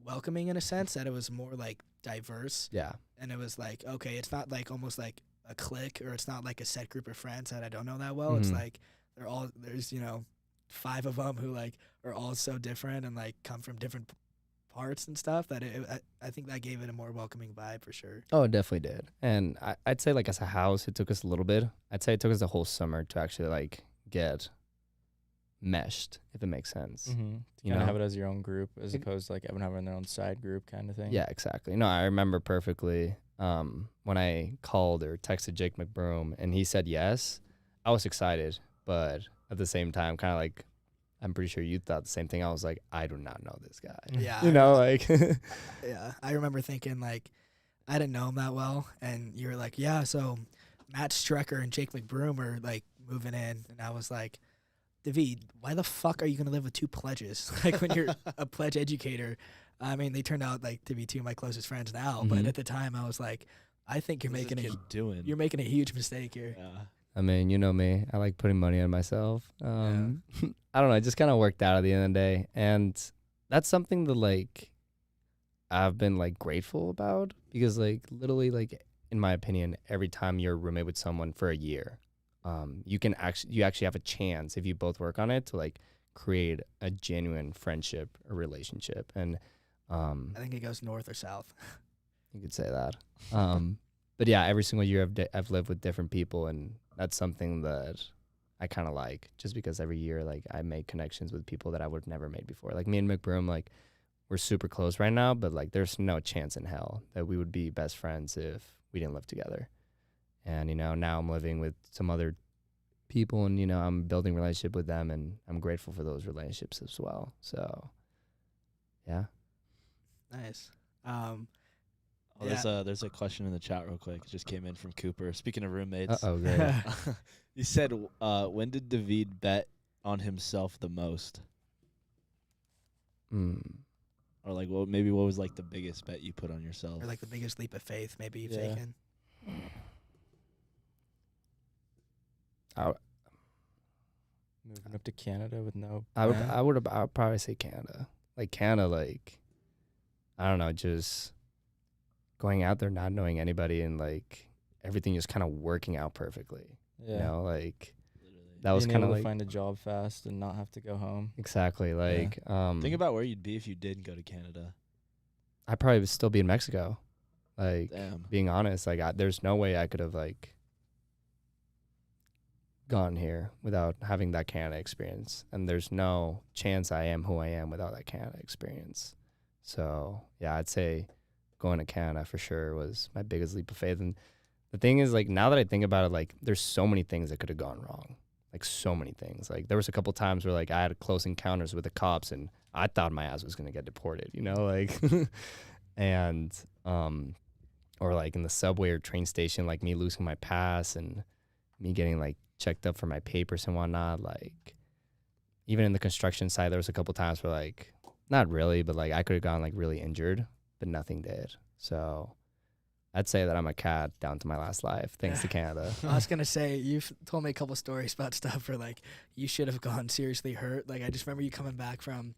welcoming in a sense, that it was more like diverse. Yeah. And it was like, okay, it's not like almost like a clique, or it's not like a set group of friends that I don't know that well. It's like there's 5 of them who like are all so different and like come from different parts and stuff, that I think that gave it a more welcoming vibe for sure. Oh, it definitely did. And I'd say like as a house, it took us a little bit. I'd say it took us the whole summer to actually like get meshed, if it makes sense. You know, have it as your own group as opposed to like everyone having their own side group kind of thing. Yeah, exactly. No, I remember perfectly. when I called or texted Jake McBroom and he said yes, I was excited, but at the same time, kind of like, I'm pretty sure you thought the same thing. I was like, I do not know this guy. Yeah. You know, like, Yeah. I remember thinking, like, I didn't know him that well. And you were like, yeah, so Matt Strecker and Jake McBroom are, like, moving in. And I was like, David, why the fuck are you going to live with two pledges? Like, when you're a pledge educator. I mean, they turned out, like, to be two of my closest friends now. But at the time, I was like, I think you're making you're making a huge mistake here. Yeah. I mean, you know me. I like putting money on myself. I don't know. It just kind of worked out at the end of the day. And that's something that, like, I've been, like, grateful about because, like, literally, like, in my opinion, every time you're a roommate with someone for a year, you actually have a chance if you both work on it to, like, create a genuine friendship or relationship. And I think it goes north or south. you could say that. But yeah, every single year I've lived with different people, and that's something that I kind of like, just because every year, like, I make connections with people that I would have never made before. Like, me and McBroom, like, we're super close right now, but, like, there's no chance in hell that we would be best friends if we didn't live together. And, you know, now I'm living with some other people, and, you know, I'm building a relationship with them, and I'm grateful for those relationships as well. So, yeah. Nice. There's a question in the chat real quick. It just came in from Cooper. Speaking of roommates, Uh-oh, great. he said, when did David bet on himself the most? Or like, what was like the biggest bet you put on yourself? Or like the biggest leap of faith maybe you've Yeah. taken. Moving up to Canada with no. I plan. would probably say Canada. Like, Canada, like, I don't know, just going out there not knowing anybody and, like, everything just kind of working out perfectly. Yeah. You know, like, Literally. that was Being kind of able like, to find a job fast and not have to go home. exactly, like, Think about where you'd be if you didn't go to Canada. I'd probably still be in Mexico. Like, Damn. being honest, like, there's no way I could have, like, gone here without having that Canada experience. And there's no chance I am who I am without that Canada experience. So, yeah, I'd say going to Canada for sure was my biggest leap of faith. And the thing is, like, now that I think about it, like, there's so many things that could have gone wrong. Like, so many things. Like, there was a couple times where, like, I had close encounters with the cops and I thought my ass was going to get deported, you know, like, and, or like in the subway or train station, like me losing my pass and me getting like checked up for my papers and whatnot. Like, even in the construction site, there was a couple times where, like, not really, but like I could have gone like really injured, but nothing did. So I'd say that I'm a cat down to my last life, thanks to Canada. I was gonna say, you've told me a couple stories about stuff where like you should have gone seriously hurt. Like, I just remember you coming back from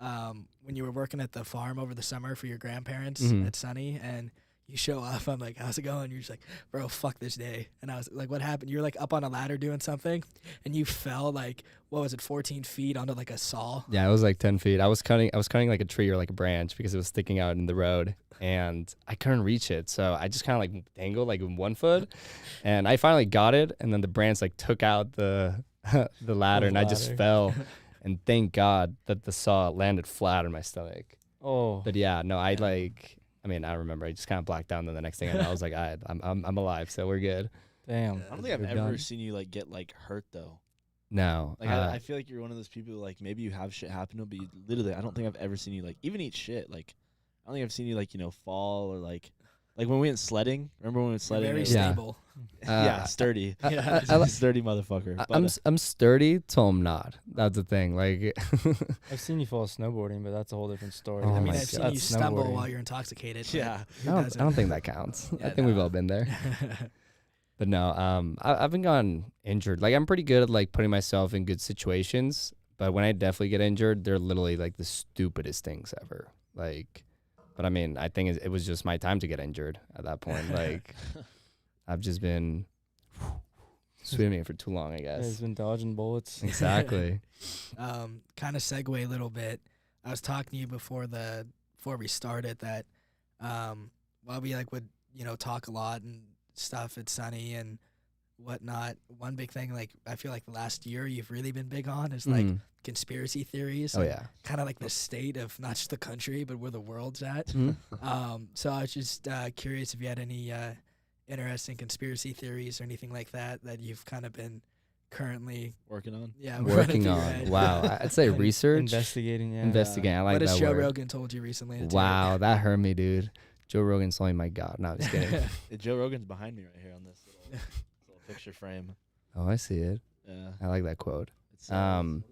when you were working at the farm over the summer for your grandparents at Sunny, and you show up. I'm like, how's it going? You're just like, bro, fuck this day. And I was like, what happened? You're like up on a ladder doing something, and you fell like, what was it, 14 feet onto like a saw? Yeah, it was like 10 feet. I was cutting like a tree or like a branch because it was sticking out in the road, and I couldn't reach it. So I just kind of like dangled like with one foot, and I finally got it. And then the branch like took out the the ladder, and I just fell. And thank God that the saw landed flat on my stomach. Oh. But yeah, no, I remember I just kind of blacked out, and then the next thing I know, I was like, I'm alive, so we're good. Damn. I don't think I've We're ever done. seen you like get like hurt though. No, Like I feel like you're one of those people who, like, maybe you have shit happen to you, but you, literally I don't think I've ever seen you like even eat shit. Like I don't think I've seen you like, you know, fall or like when we went sledding. Remember when we went sledding? Very It was- Yeah. stable. yeah, sturdy. Yeah. He's a sturdy motherfucker. But, I'm sturdy till I'm not. That's the thing. Like, I've seen you fall snowboarding, but that's a whole different story. Oh I mean, my I've seen God. you That's stumble snowboarding. while you're intoxicated. but yeah. who I don't doesn't? think that counts. Yeah, I think we've no. all been there. But no, I haven't gotten injured. Like, I'm pretty good at like putting myself in good situations, but when I definitely get injured, they're literally like the stupidest things ever. Like, but I mean, I think it was just my time to get injured at that point. Like, I've just been swimming for too long, I Yeah, he's guess. been dodging bullets. Exactly. Kind of segue a little bit. I was talking to you before we started that while we like would talk a lot and stuff at Sunny, and whatnot. One big thing, like I feel like the last year you've really been big on is like conspiracy theories. Oh yeah. Kind of like the state of not just the country, but where the world's at. Mm-hmm. So I was just curious if you had any interesting conspiracy theories or anything like that you've kind of been currently Working on. Working on. Wow. I'd say research. Investigating. Yeah. Investigating. I like what that has Joe word. Rogan told you recently? Wow, that hurt me, dude. Joe Rogan's only my god. No, just kidding. Joe Rogan's behind me right here on this little picture frame. Oh, I see it. Yeah. I like that quote. It says, what does it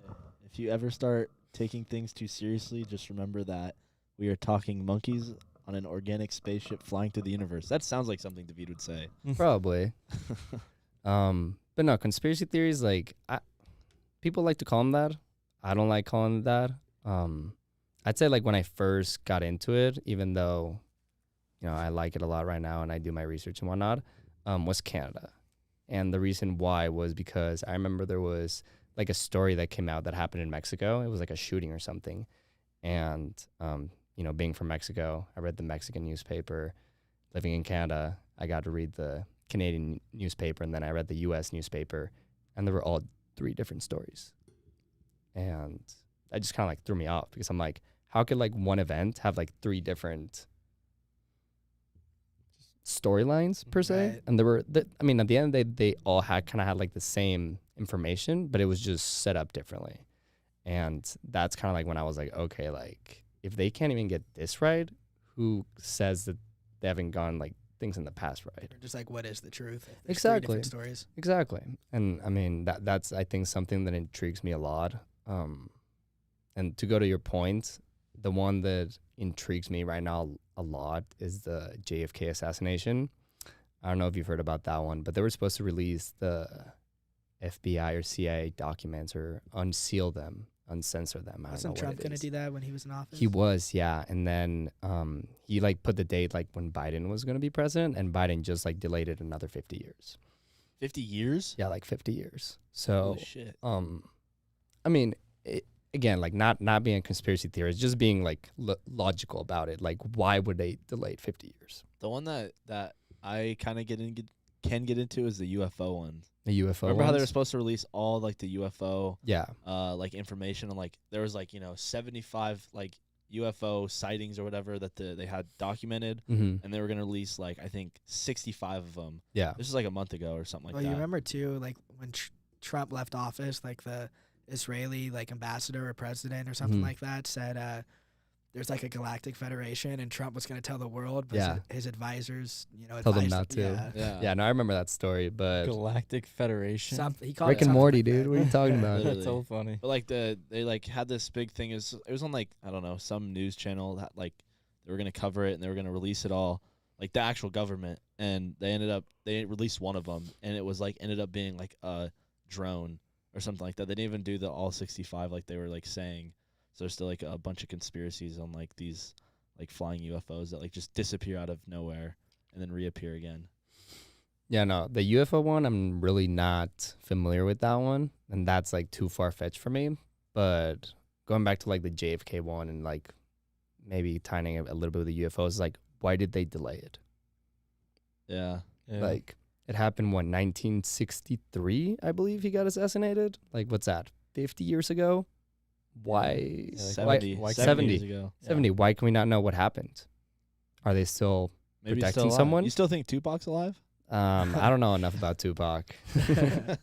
say? If you ever start taking things too seriously, just remember that we are talking monkeys on an organic spaceship flying through the universe. That sounds like something David would say. Probably. But no, conspiracy theories, like, people like to call them that. I don't like calling it that. I'd say, like, when I first got into it, even though, I like it a lot right now and I do my research and whatnot, was Canada. And the reason why was because I remember there was, like, a story that came out that happened in Mexico. It was, like, a shooting or something. And, being from Mexico, I read the Mexican newspaper. Living in Canada, I got to read the Canadian newspaper, and then I read the U.S. newspaper, and there were all 3 different stories. And that just kind of, like, threw me off because I'm like, how could, like, one event have, like, 3 different storylines per se? Right. And there were, at the end of the day, they all had like the same information, but it was just set up differently. And that's kind of like when I was like, okay, like, if they can't even get this right, who says that they haven't gone, like, things in the past right? Or just like, what is the truth? There's 3 Exactly. different stories. Exactly. And that's I think something that intrigues me a lot. And to go to your point, the one that intrigues me right now a lot is the JFK assassination. I don't know if you've heard about that one, but they were supposed to release the FBI or CIA documents or unseal them, uncensor them. Wasn't Trump going to do that when he was in office? He was, yeah. And then he, like, put the date, like, when Biden was going to be president, and Biden just, like, delayed it another 50 years. 50 years? Yeah, like 50 years. So, Holy shit. Again, like, not being a conspiracy theorist, just being, like, logical about it. Like, why would they delay it 50 years? The one that I kind of can get into is the UFO one. The UFO Remember how they were ones? supposed to release all, like, the UFO Yeah. like information on, like, there was, like, 75 like UFO sightings or whatever that they had documented, Mm-hmm. and they were gonna release, like, I think 65 of them. Yeah. This was like a month ago or something like Well, that. you remember too, like when Trump left office, like the Israeli like ambassador or president or something Mhm. like that said there's like a galactic federation, and Trump was going to tell the world, but Yeah. his advisors, Told them advised not to. Yeah. Yeah, no, I remember that story, but Galactic Federation. He called Rick it and something Morty, like dude. that. What are you talking about? Literally. That's so funny. But like they like had this big thing. It was on, like, I don't know, some news channel that, like, they were gonna cover it and they were gonna release it all, like the actual government, and they released one of them, and it was like ended up being like a drone or something like that. They didn't even do the all 65 like they were, like, saying. So there's still, like, a bunch of conspiracies on, like, these, like, flying UFOs that, like, just disappear out of nowhere and then reappear again. Yeah, no, the UFO one, I'm really not familiar with that one, and that's, like, too far-fetched for me. But going back to, like, the JFK one and, like, maybe tying it a little bit with the UFOs, like, why did they delay it? Yeah. Yeah. Like, it happened, 1963, I believe he got assassinated? Like, what's that, 50 years ago? Why? Yeah, like 70, why- 70 70. years ago. 70, why can we not know what happened? Are they still... Maybe he's Protecting still alive. someone? You still think Tupac's alive? I don't know enough about Tupac. Did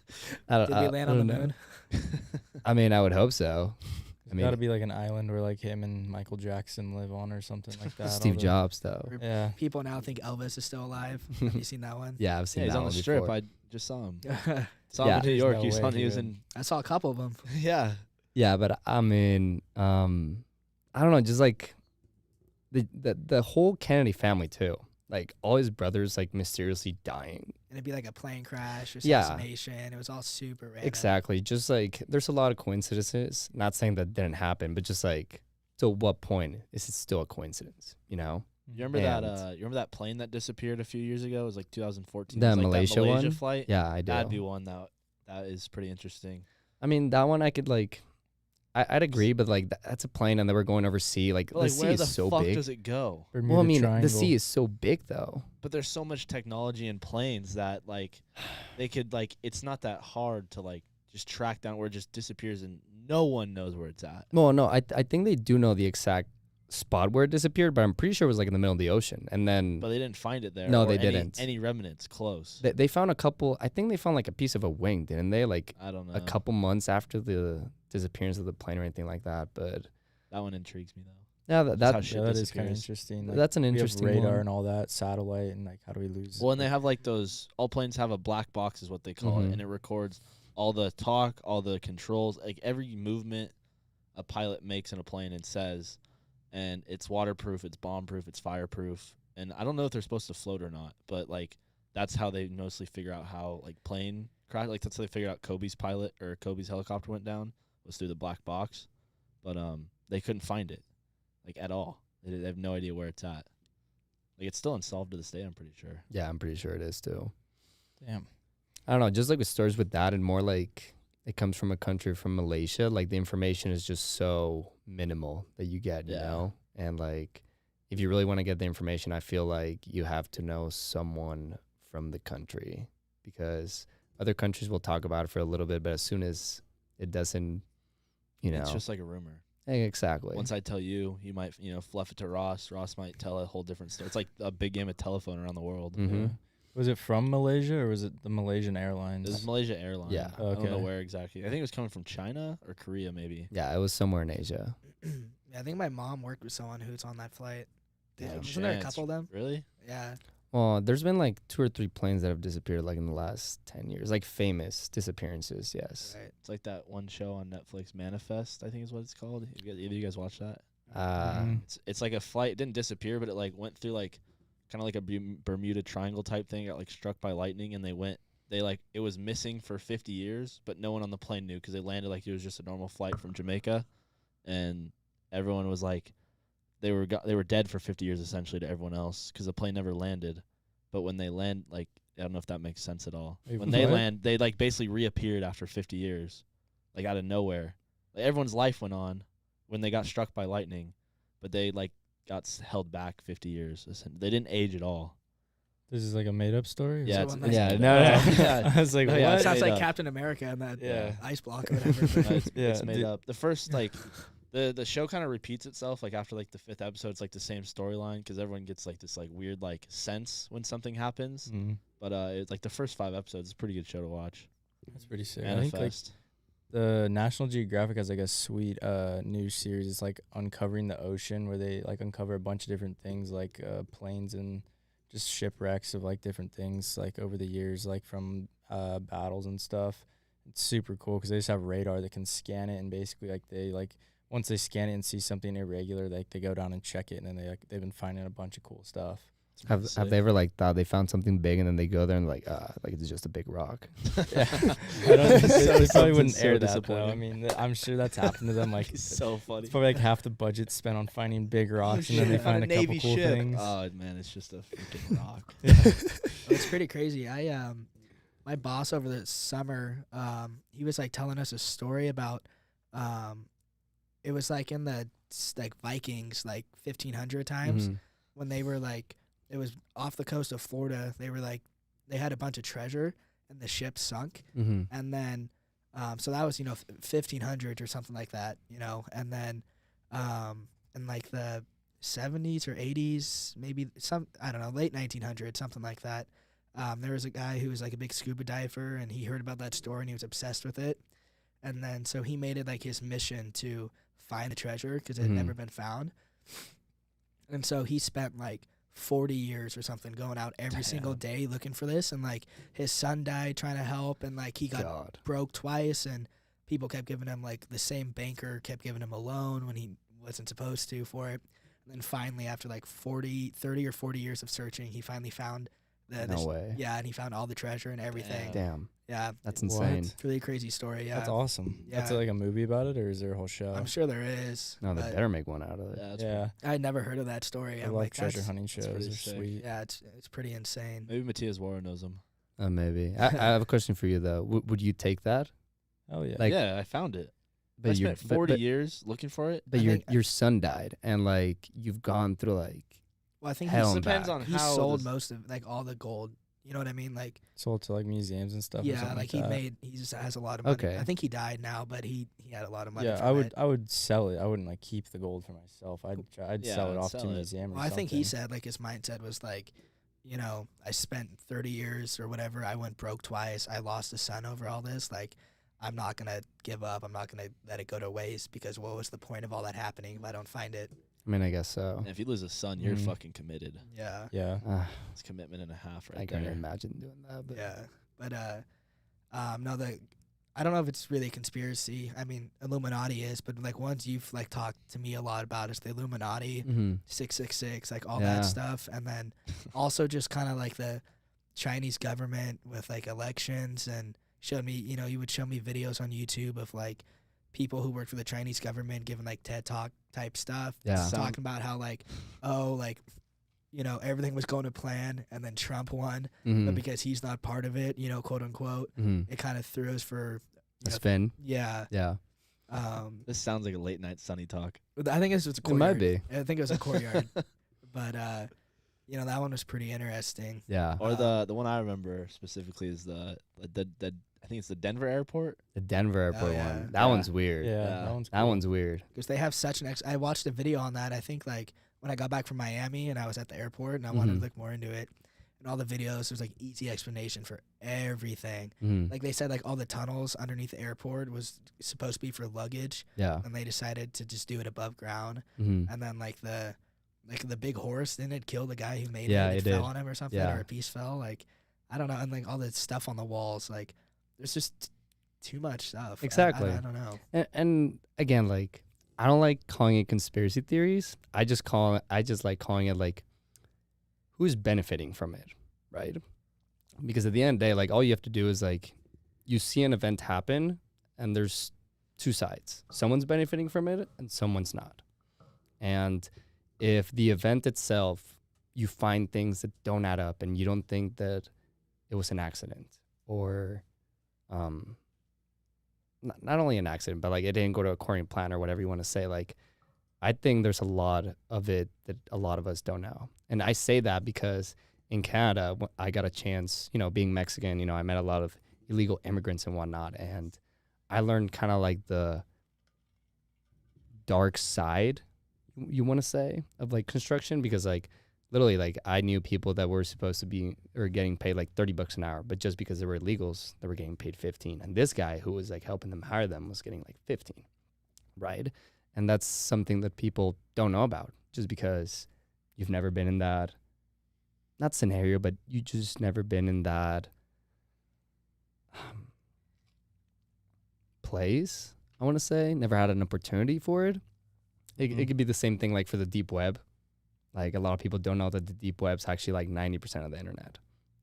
we land on the moon? I mean, I would hope so. There's got to be like an island where like him and Michael Jackson live on or something like that. Steve All the- Jobs, though. Yeah. People now think Elvis is still alive. Have you seen that one? Yeah, I've seen Yeah, he's that on one the strip. before. I just saw him. I Saw him Yeah. in New There's York. no He was way on. he He was would. in. saw a couple of them. Yeah. Yeah, but I mean, I don't know, just like the whole Kennedy family too. Like all his brothers like mysteriously dying. And it'd be like a plane crash or Yeah. assassination. It was all super random. Exactly. Just like there's a lot of coincidences. Not saying that didn't happen, but just like to what point is it still a coincidence? You know? You remember And- that? You remember that plane that disappeared a few years ago? It was like 2014. The It was, like, Malaysia that Malaysia one? flight. Yeah, I do. That'd be one that is pretty interesting. I mean, that one I could like, I'd agree, but like that's a plane, and they were going over sea. Like But, the like, sea where is the so fuck big. does it go? Bermuda Well, I mean, Triangle. the sea is so big though. But there's so much technology in planes that like they could like it's not that hard to like just track down where it just disappears and no one knows where it's at. Well, no, I think they do know the exact spot where it disappeared, but I'm pretty sure it was like in the middle of the ocean. And then But they didn't find it there. No, or they any- didn't. Any remnants close. they found a couple. I think they found like a piece of a wing, didn't they? Like I don't know. a couple months after the disappearance of the plane or anything like that. But That one intrigues me though. yeah, Just how that shit Yeah, that is kind of disappears. interesting. Like, that's an we have interesting radar one. and all that, satellite, and like how do we lose? Well, and they have like those. All planes have a black box, is what they call Mhm. it, and it records all the talk, all the controls, like every movement a pilot makes in a plane and says, and it's waterproof, it's bomb-proof, it's fireproof, and I don't know if they're supposed to float or not, but like that's how they mostly figure out how like plane crash. Like that's how they figured out Kobe's pilot or Kobe's helicopter went down was through the black box, but they couldn't find it like at all. They have no idea where it's at. Like it's still unsolved to this day, I'm pretty sure. Yeah, I'm pretty sure it is too. Damn. I don't know, just like with stories with that and more like it comes from a country from Malaysia, like the information is just so minimal that you get, you Yeah. know? And like if you really want to get the information, I feel like you have to know someone from the country because other countries will talk about it for a little bit, but as soon as it doesn't, you know. It's just like a rumor. Exactly. Once I tell you, you might, fluff it to Ross. Ross might tell a whole different story. It's like a big game of telephone around the world. Mhm. Was it from Malaysia or was it the Malaysian It Airlines? was Malaysia Airlines. Yeah. I don't know Okay. where exactly. I think it was coming from China or Korea, maybe. Yeah, it was somewhere in Asia. Yeah, I think my mom worked with someone who's on that flight. Damn Wasn't there a chance. couple of them? Really? Yeah. Well, there's been like 2 or 3 planes that have disappeared like in the last 10 years, like famous disappearances, yes. Right. It's like that one show on Netflix, Manifest, I think is what it's called. Either of you guys watch that? Mhm. It's like a flight. It didn't disappear, but it like went through like kind of like a Bermuda Triangle type thing. Got like struck by lightning, and it was missing for 50 years, but no one on the plane knew because they landed like it was just a normal flight from Jamaica, and everyone was like, they were dead for 50 years essentially to everyone else because the plane never landed. But when they land, like I don't know if that makes sense at all. Wait, When they what? land, they like basically reappeared after 50 years, like out of nowhere. Like everyone's life went on when they got struck by lightning, but they like got held back 50 years. They didn't age at all. This is like a made up story? or Yeah, So something? it's- Yeah, made no, up. no. Yeah. I was like, No, what? yeah, It it's sounds made like up. Captain America and that Yeah. ice block or whatever. No, it's Yeah, made dude. up. The first like the show kind of repeats itself. Like after like the 5th episode, it's like the same storyline because everyone gets like this like weird like sense when something happens. Mhm. But it's like the first 5 episodes. It's a pretty good show to watch. That's pretty sick. I think like Manifest. the National Geographic has like a sweet news series. It's like uncovering the ocean where they like uncover a bunch of different things like planes and just shipwrecks of like different things like over the years, like from battles and stuff. It's super cool because they just have radar that can scan it and basically like they like once they scan it and see something irregular, like they go down and check it and then they've been finding a bunch of cool stuff. Have they ever like thought they found something big and then they go there and like it's just a big rock? Yeah. I don't, they probably wouldn't so air that though. disappointing. I mean, I'm sure that's happened to them. Like It's so funny. it's probably like half the budget spent on finding big rocks, and then they shit, on find a a couple Navy cool ship. things. Oh man, it's just a freaking rock. It's pretty crazy. My boss over the summer, he was like telling us a story about, it was like in the like Vikings, like 1500 times Mhm. when they were like, it was off the coast of Florida. They were like, they had a bunch of treasure and the ship sunk. Mhm. And then, so that was, 1500s or something like that, and then, in like the 70s or 80s, maybe I don't know, late 1900s, something like that. There was a guy who was like a big scuba diver and he heard about that story and he was obsessed with it. And then, so he made it like his mission to find the treasure because it had Mhm. never been found. And so he spent like 40 years or something going out every single day looking for this. And like his son died trying to help and like he got God. broke twice and people kept giving him like the same banker kept giving him a loan when he wasn't supposed to for it. And then finally after like 30 or 40 years of searching, he finally found No way. yeah, and he found all the treasure and everything. Damn. Yeah. That's What? insane. It's a really crazy story. Yeah. That's awesome. That's Yeah. like a movie about it, or is there a whole show? I'm sure there is. No, they but better make one out of it. Yeah, that's Yeah, I'd never heard of that story. I I'm love like, treasure that's- hunting that's shows. pretty They're sick. sweet. Yeah, it's pretty insane. Maybe Matias Wara knows him. Maybe. I have a question for you though. Would you take that? Oh yeah. Like- Yeah, I found it. I spent 40 years looking for it. But your son died, and like you've gone through like Well, I think hell It and depends back. on he how sold this- most of like all the gold. You know what I mean? Like Sold to like museums and stuff. or yeah, something like that. he just has a lot of money. Okay. I think he died now, but he had a lot of money. Yeah, from it. I would sell it. I wouldn't like keep the gold for myself. I'd Yeah, sell it I'd off sell to a it. museum. Well, or I think he something. said like his mindset was like, you know, I spent 30 years or whatever. I went broke twice. I lost a son over all this. Like, I'm not gonna give up. I'm not gonna let it go to waste because what was the point of all that happening if I don't find it? I mean, I guess so. And if you lose a son, you're Mhm. fucking committed. Yeah, Yeah. It's commitment and a half I right can't there. imagine doing that. But yeah. But no, I don't know if it's really a conspiracy. I mean, Illuminati is, but like ones you've like talked to me a lot about is the Illuminati, 666, like all Yeah. that stuff, and then also just kind of like the Chinese government with like elections and showed me, you know, you would show me videos on YouTube of like people who work for the Chinese government giving like TED Talk type stuff, Yeah. talking about how like, oh, like, you know, everything was going to plan and then Trump won, but because he's not part of it, you know, quote unquote, it kind of threw us for a you know, spin. yeah. Yeah. This sounds like a late night Sunny talk. I think it was a It courtyard. might be. I think it was a courtyard, but you know, that one was pretty interesting. Yeah. Or the one I remember specifically is the I think it's the Denver airport. The Denver airport yeah. one. That Yeah. one's weird. Yeah. Yeah. That one's That cool. one's weird. Because they have such an I watched a video on that. I think like when I got back from Miami and I was at the airport and I wanted to look more into it. And all the videos, there's like easy explanation for everything. Like they said, like all the tunnels underneath the airport was supposed to be for luggage, Yeah. and they decided to just do it above ground. Mm-hmm. And then like the big horse, didn't it kill the guy who made Yeah, it? it Fell did. on him or something, Yeah. or a piece fell. Like I don't know, and like all the stuff on the walls, like there's just too much stuff. Exactly. I don't know. And again, like I don't like calling it conspiracy theories. I just like calling it like who's benefiting from it, right? Because at the end of the day, like all you have to do is like you see an event happen and there's two sides. Someone's benefiting from it and someone's not. And if the event itself, you find things that don't add up and you don't think that it was an accident or not only an accident, but like it didn't go to according to plan or whatever you want to say. Like, I think there's a lot of it that a lot of us don't know. And I say that because in Canada, I got a chance, you know, being Mexican, you know, I met a lot of illegal immigrants and whatnot. And I learned kind of like the dark side, you want to say, of like construction because like literally like I knew people that were supposed to be or getting paid like $30 an hour, but just because they were illegals, they were getting paid 15. And this guy who was like helping them hire them was getting like 15, right? And that's something that people don't know about just because you've never been in that, not scenario, but you just never been in that place, I want to say. Never had an opportunity for it. It could be the same thing like for the deep web. Like a lot of people don't know that the deep web's actually like 90% of the internet.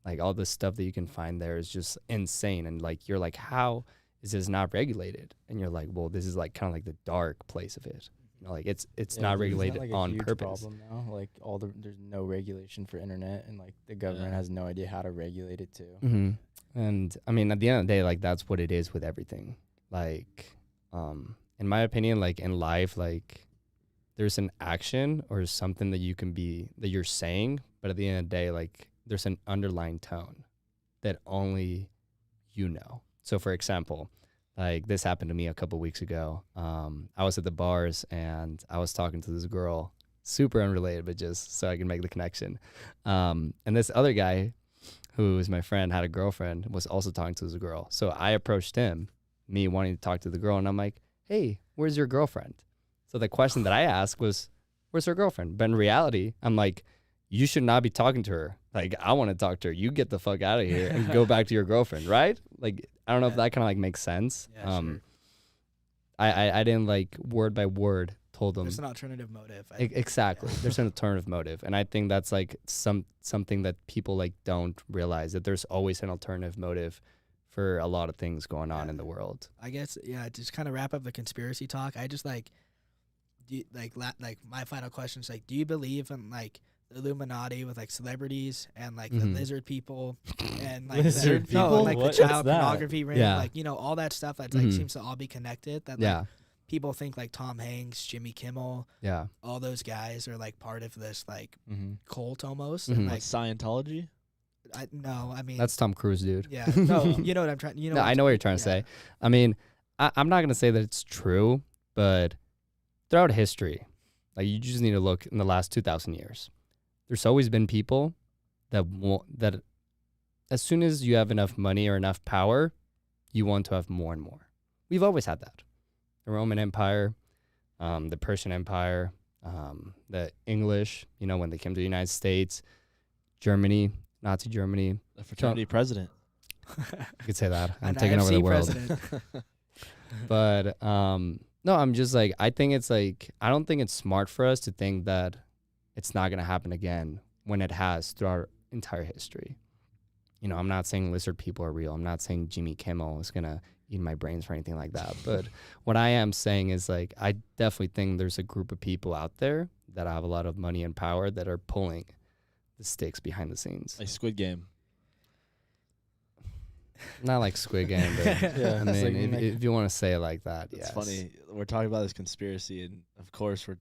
Like all the stuff that you can find there is just insane. And like, you're like, how is this not regulated? And you're like, well, this is like kind of like the dark place of it. You know, like it's not regulated like on a huge purpose. problem now. Like there's no regulation for internet, and like the government has no idea how to regulate it too. Mm-hmm. And I mean, at the end of the day, like that's what it is with everything. Like, in my opinion, like in life, like there's an action or something that you can be, that you're saying, but at the end of the day, like there's an underlying tone that only you know. So for example, like this happened to me a couple weeks ago. I was at the bars and I was talking to this girl, super unrelated, but just so I can make the connection. And this other guy who was my friend, had a girlfriend, was also talking to this girl. So I approached him, me wanting to talk to the girl, and I'm like, hey, where's your girlfriend? So the question that I asked was, where's her girlfriend? But in reality, I'm like, you should not be talking to her. Like, I want to talk to her. You get the fuck out of here and go back to your girlfriend, right? Like, I don't know if that kind of like makes sense. Yeah, sure. I didn't like word by word told them. There's an alternative motive. Exactly. There's an alternative motive. And I think that's like something that people like don't realize, that there's always an alternative motive for a lot of things going on in the world. I guess, yeah, just kind of wrap up the conspiracy talk. I just like, my final question is like, do you believe in like the Illuminati with like celebrities and like the lizard people and like Lizard no, people? like What's the child that? pornography ring, Yeah. like, you know, all that stuff that like seems to all be connected. That like, Yeah. people think like Tom Hanks, Jimmy Kimmel, Yeah. all those guys are like part of this like Mm-hmm. cult almost. Mhm. And Like like, Scientology. I mean, That's Tom Cruise, dude. yeah, no, you know what I'm trying. You know, No, what I I'm know what you're trying to yeah. say. I mean, I'm not gonna say that it's true, but throughout history, like you just need to look in the last 2,000 years. There's always been people that as soon as you have enough money or enough power, you want to have more and more. We've always had that. The Roman Empire, the Persian Empire, the English, you know, when they came to the United States, Germany, Nazi Germany. The fraternity president. You could say that. I'm An taking over the IFC world. president. But no, I'm just like, I don't think it's smart for us to think that it's not going to happen again when it has through our entire history. You know, I'm not saying lizard people are real. I'm not saying Jimmy Kimmel is going to eat my brains or anything like that. But what I am saying is like, I definitely think there's a group of people out there that have a lot of money and power that are pulling the sticks behind the scenes. Like Squid Game. Not like Squid Game, but Yeah, I it's mean, like if you want to say it like that, It's yes. funny. We're talking about this conspiracy, and of course, you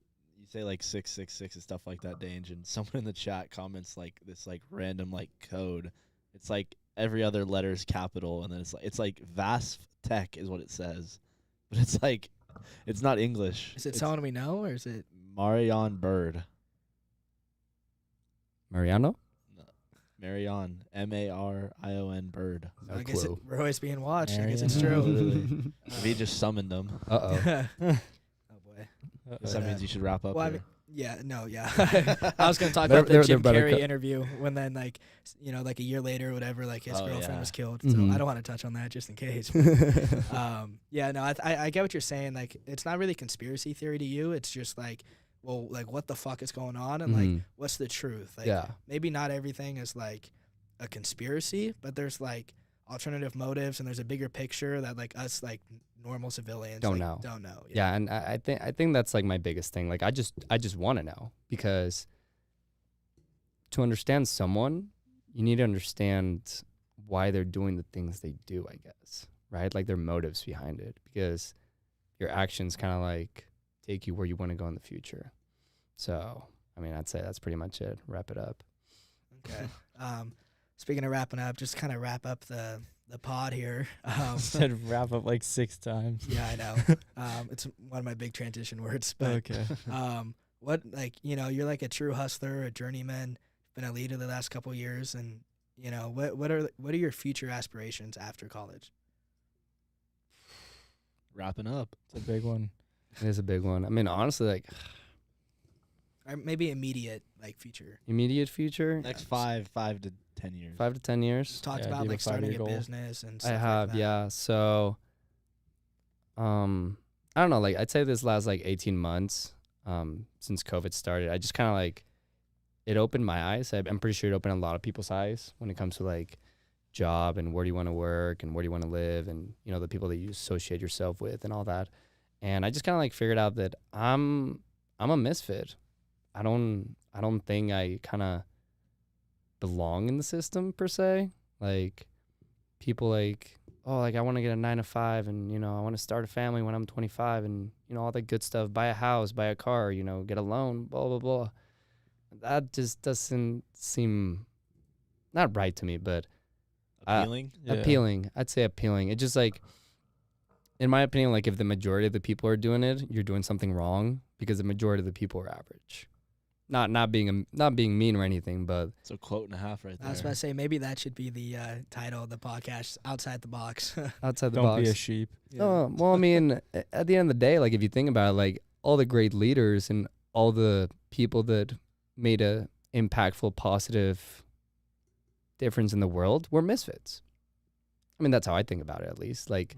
say like 666 and stuff like that, Dange, and someone in the chat comments like this like random like code. It's like every other letter is capital, and then it's like VASF Tech is what it says, but it's like it's not English. Is it it's someone we know, or is it? Marion Bird. Mariano? Marion, Marion Bird. No I guess clue. we're always being watched. I guess it's Marion. true. Literally. If he just summoned them, Uh-oh. Oh boy. guess that means you should wrap up. Well, I here. mean, yeah, no, yeah. I was gonna talk They're- about the they're Jim better Carrey co- interview when then like like a year later or whatever, like his Oh, girlfriend yeah. was killed. Mhm. So I don't want to touch on that just in case. Yeah, no, I get what you're saying. Like, it's not really conspiracy theory to you. It's just like, well, like what the fuck is going on, and like Mhm. what's the truth? Like, Yeah. maybe not everything is like a conspiracy, but there's like alternative motives, and there's a bigger picture that like us like normal civilians Don't like, know. Don't know. Yeah, and I think that's like my biggest thing. Like I just want to know, because to understand someone, you need to understand why they're doing the things they do, I guess. Right? Like their motives behind it, because your actions kind of like take you where you want to go in the future. So, I mean, I'd say that's pretty much it. Wrap it up. Okay. Speaking of wrapping up, just kind of wrap up the pod here. Said wrap up like 6 times. Yeah, I know. It's one of my big transition words. But Okay. what, like, you're like a true hustler, a journeyman, been a leader the last couple years, and what are your future aspirations after college? Wrapping up. It's a big one. It is a big one. I mean, honestly, like Or maybe immediate like future. immediate future, Next 5 to 10 years. 5 to 10 years. Just talked Yeah, about do like a starting a 5-year goal. business and I stuff have, like that. yeah. So, I don't know. Like, I'd say this last like 18 months, since COVID started, I just kind of like, it opened my eyes. I'm pretty sure it opened a lot of people's eyes when it comes to like job and where do you want to work and where do you want to live and the people that you associate yourself with and all that. And I just kind of like figured out that I'm a misfit. I don't think I kind of belong in the system per se. Like people like, oh, like I want to get a 9 to 5 and, I want to start a family when I'm 25 and, all that good stuff, buy a house, buy a car, get a loan, blah, blah, blah. That just doesn't seem not right to me, but Appealing. appealing. I'd say appealing. It just like, in my opinion, like if the majority of the people are doing it, you're doing something wrong because the majority of the people are average. Not being mean or anything, but It's a quote and a half right there. I was about to say maybe that should be the title of the podcast, Outside the Box. outside the Don't box. be a sheep. Oh, well, I mean, at the end of the day, like if you think about it, like all the great leaders and all the people that made a impactful, positive difference in the world were misfits. I mean, that's how I think about it, at least. Like,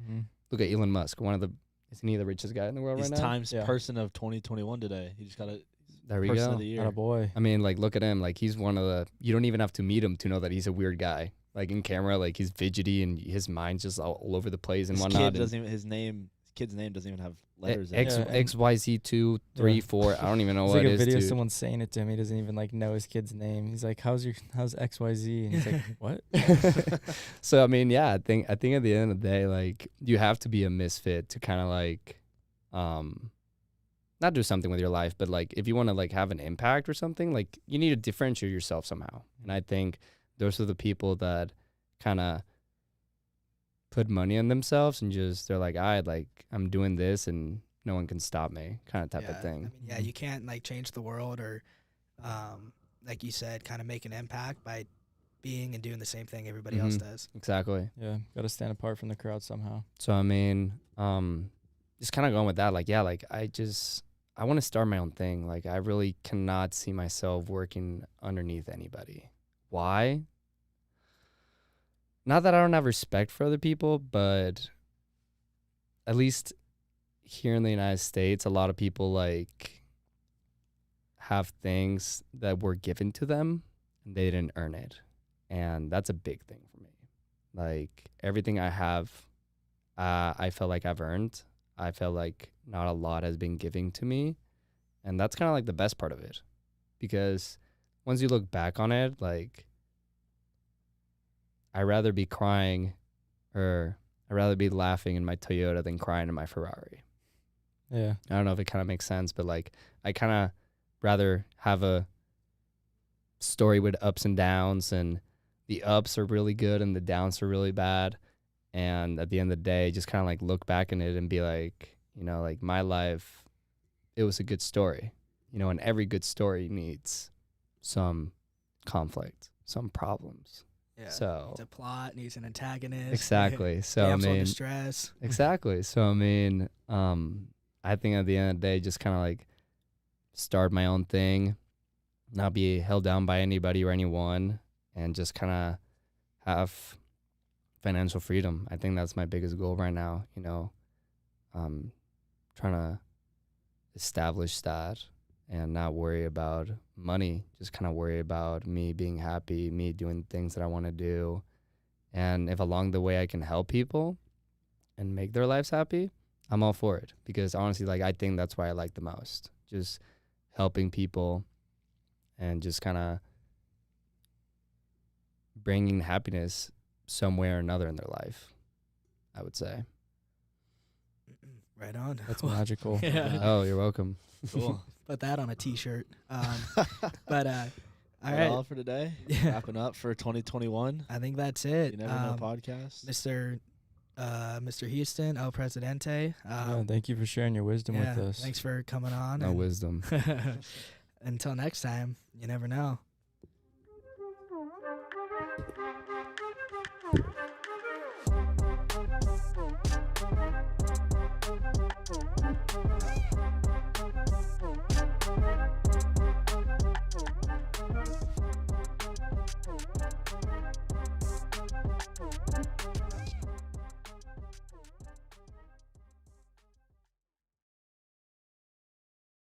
look at Elon Musk, isn't he the richest guy in the world He's right now? Times Yeah. Person of 2021 today. He just got a There we Person go. of the Year. Not a boy. I mean, like, look at him. Like, he's one of the, you don't even have to meet him to know that he's a weird guy. Like, in camera, like, he's fidgety and his mind's just all over the place and His whatnot. kid and doesn't even, his kid's name doesn't even have letters in X, it. Yeah, and- XYZ 2, 3, Yeah. 4. I don't even know It's what like it a is, video of dude. someone saying it to him. He doesn't even like know his kid's name. He's like, how's XYZ? And he's like, what? So I mean, yeah, I think at the end of the day, like you have to be a misfit to kind of like not do something with your life, but like if you want to like have an impact or something, like you need to differentiate yourself somehow. And I think those are the people that kind of put money on themselves and just they're like, I'm doing this and no one can stop me, kind of type of thing. I mean, you can't like change the world or, like you said, kind of make an impact by being and doing the same thing everybody else does. Exactly. Yeah, got to stand apart from the crowd somehow. So I mean, just kind of going with that, like, yeah, like I want to start my own thing. Like I really cannot see myself working underneath anybody. Why? Not that I don't have respect for other people, but at least here in the United States, a lot of people like have things that were given to them and they didn't earn it. And that's a big thing for me. Like everything I have, I feel like I've earned. I feel like not a lot has been given to me. And that's kind of like the best part of it. Because once you look back on it, like I'd rather be crying or I'd rather be laughing in my Toyota than crying in my Ferrari. Yeah. I don't know if it kind of makes sense, but like I kind of rather have a story with ups and downs, and the ups are really good and the downs are really bad. And at the end of the day, just kind of like look back in it and be like, you know, like my life, it was a good story, you know, and every good story needs some conflict, some problems. Yeah. So Needs a plot, needs an antagonist. exactly. So I Damsel in mean, distress. exactly. So I mean, I think at the end of the day, just kind of like start my own thing, not be held down by anybody or anyone, and just kind of have financial freedom. I think that's my biggest goal right now, you know, trying to establish that and not worry about money, just kind of worry about me being happy, me doing things that I want to do. And if along the way I can help people and make their lives happy, I'm all for it. Because honestly, like I think that's what I like the most, just helping people and just kind of bringing happiness somewhere or another in their life, I would say. Right on. That's magical. Yeah. Oh, you're welcome. Cool. Put that on a T-shirt. But all Right. right, All for today. Yeah. Wrapping up for 2021. I think that's it. You never know podcast. Mr. Houston, El Presidente. Yeah, thank you for sharing your wisdom with us. Thanks for coming on. No wisdom. Until next time, you never know.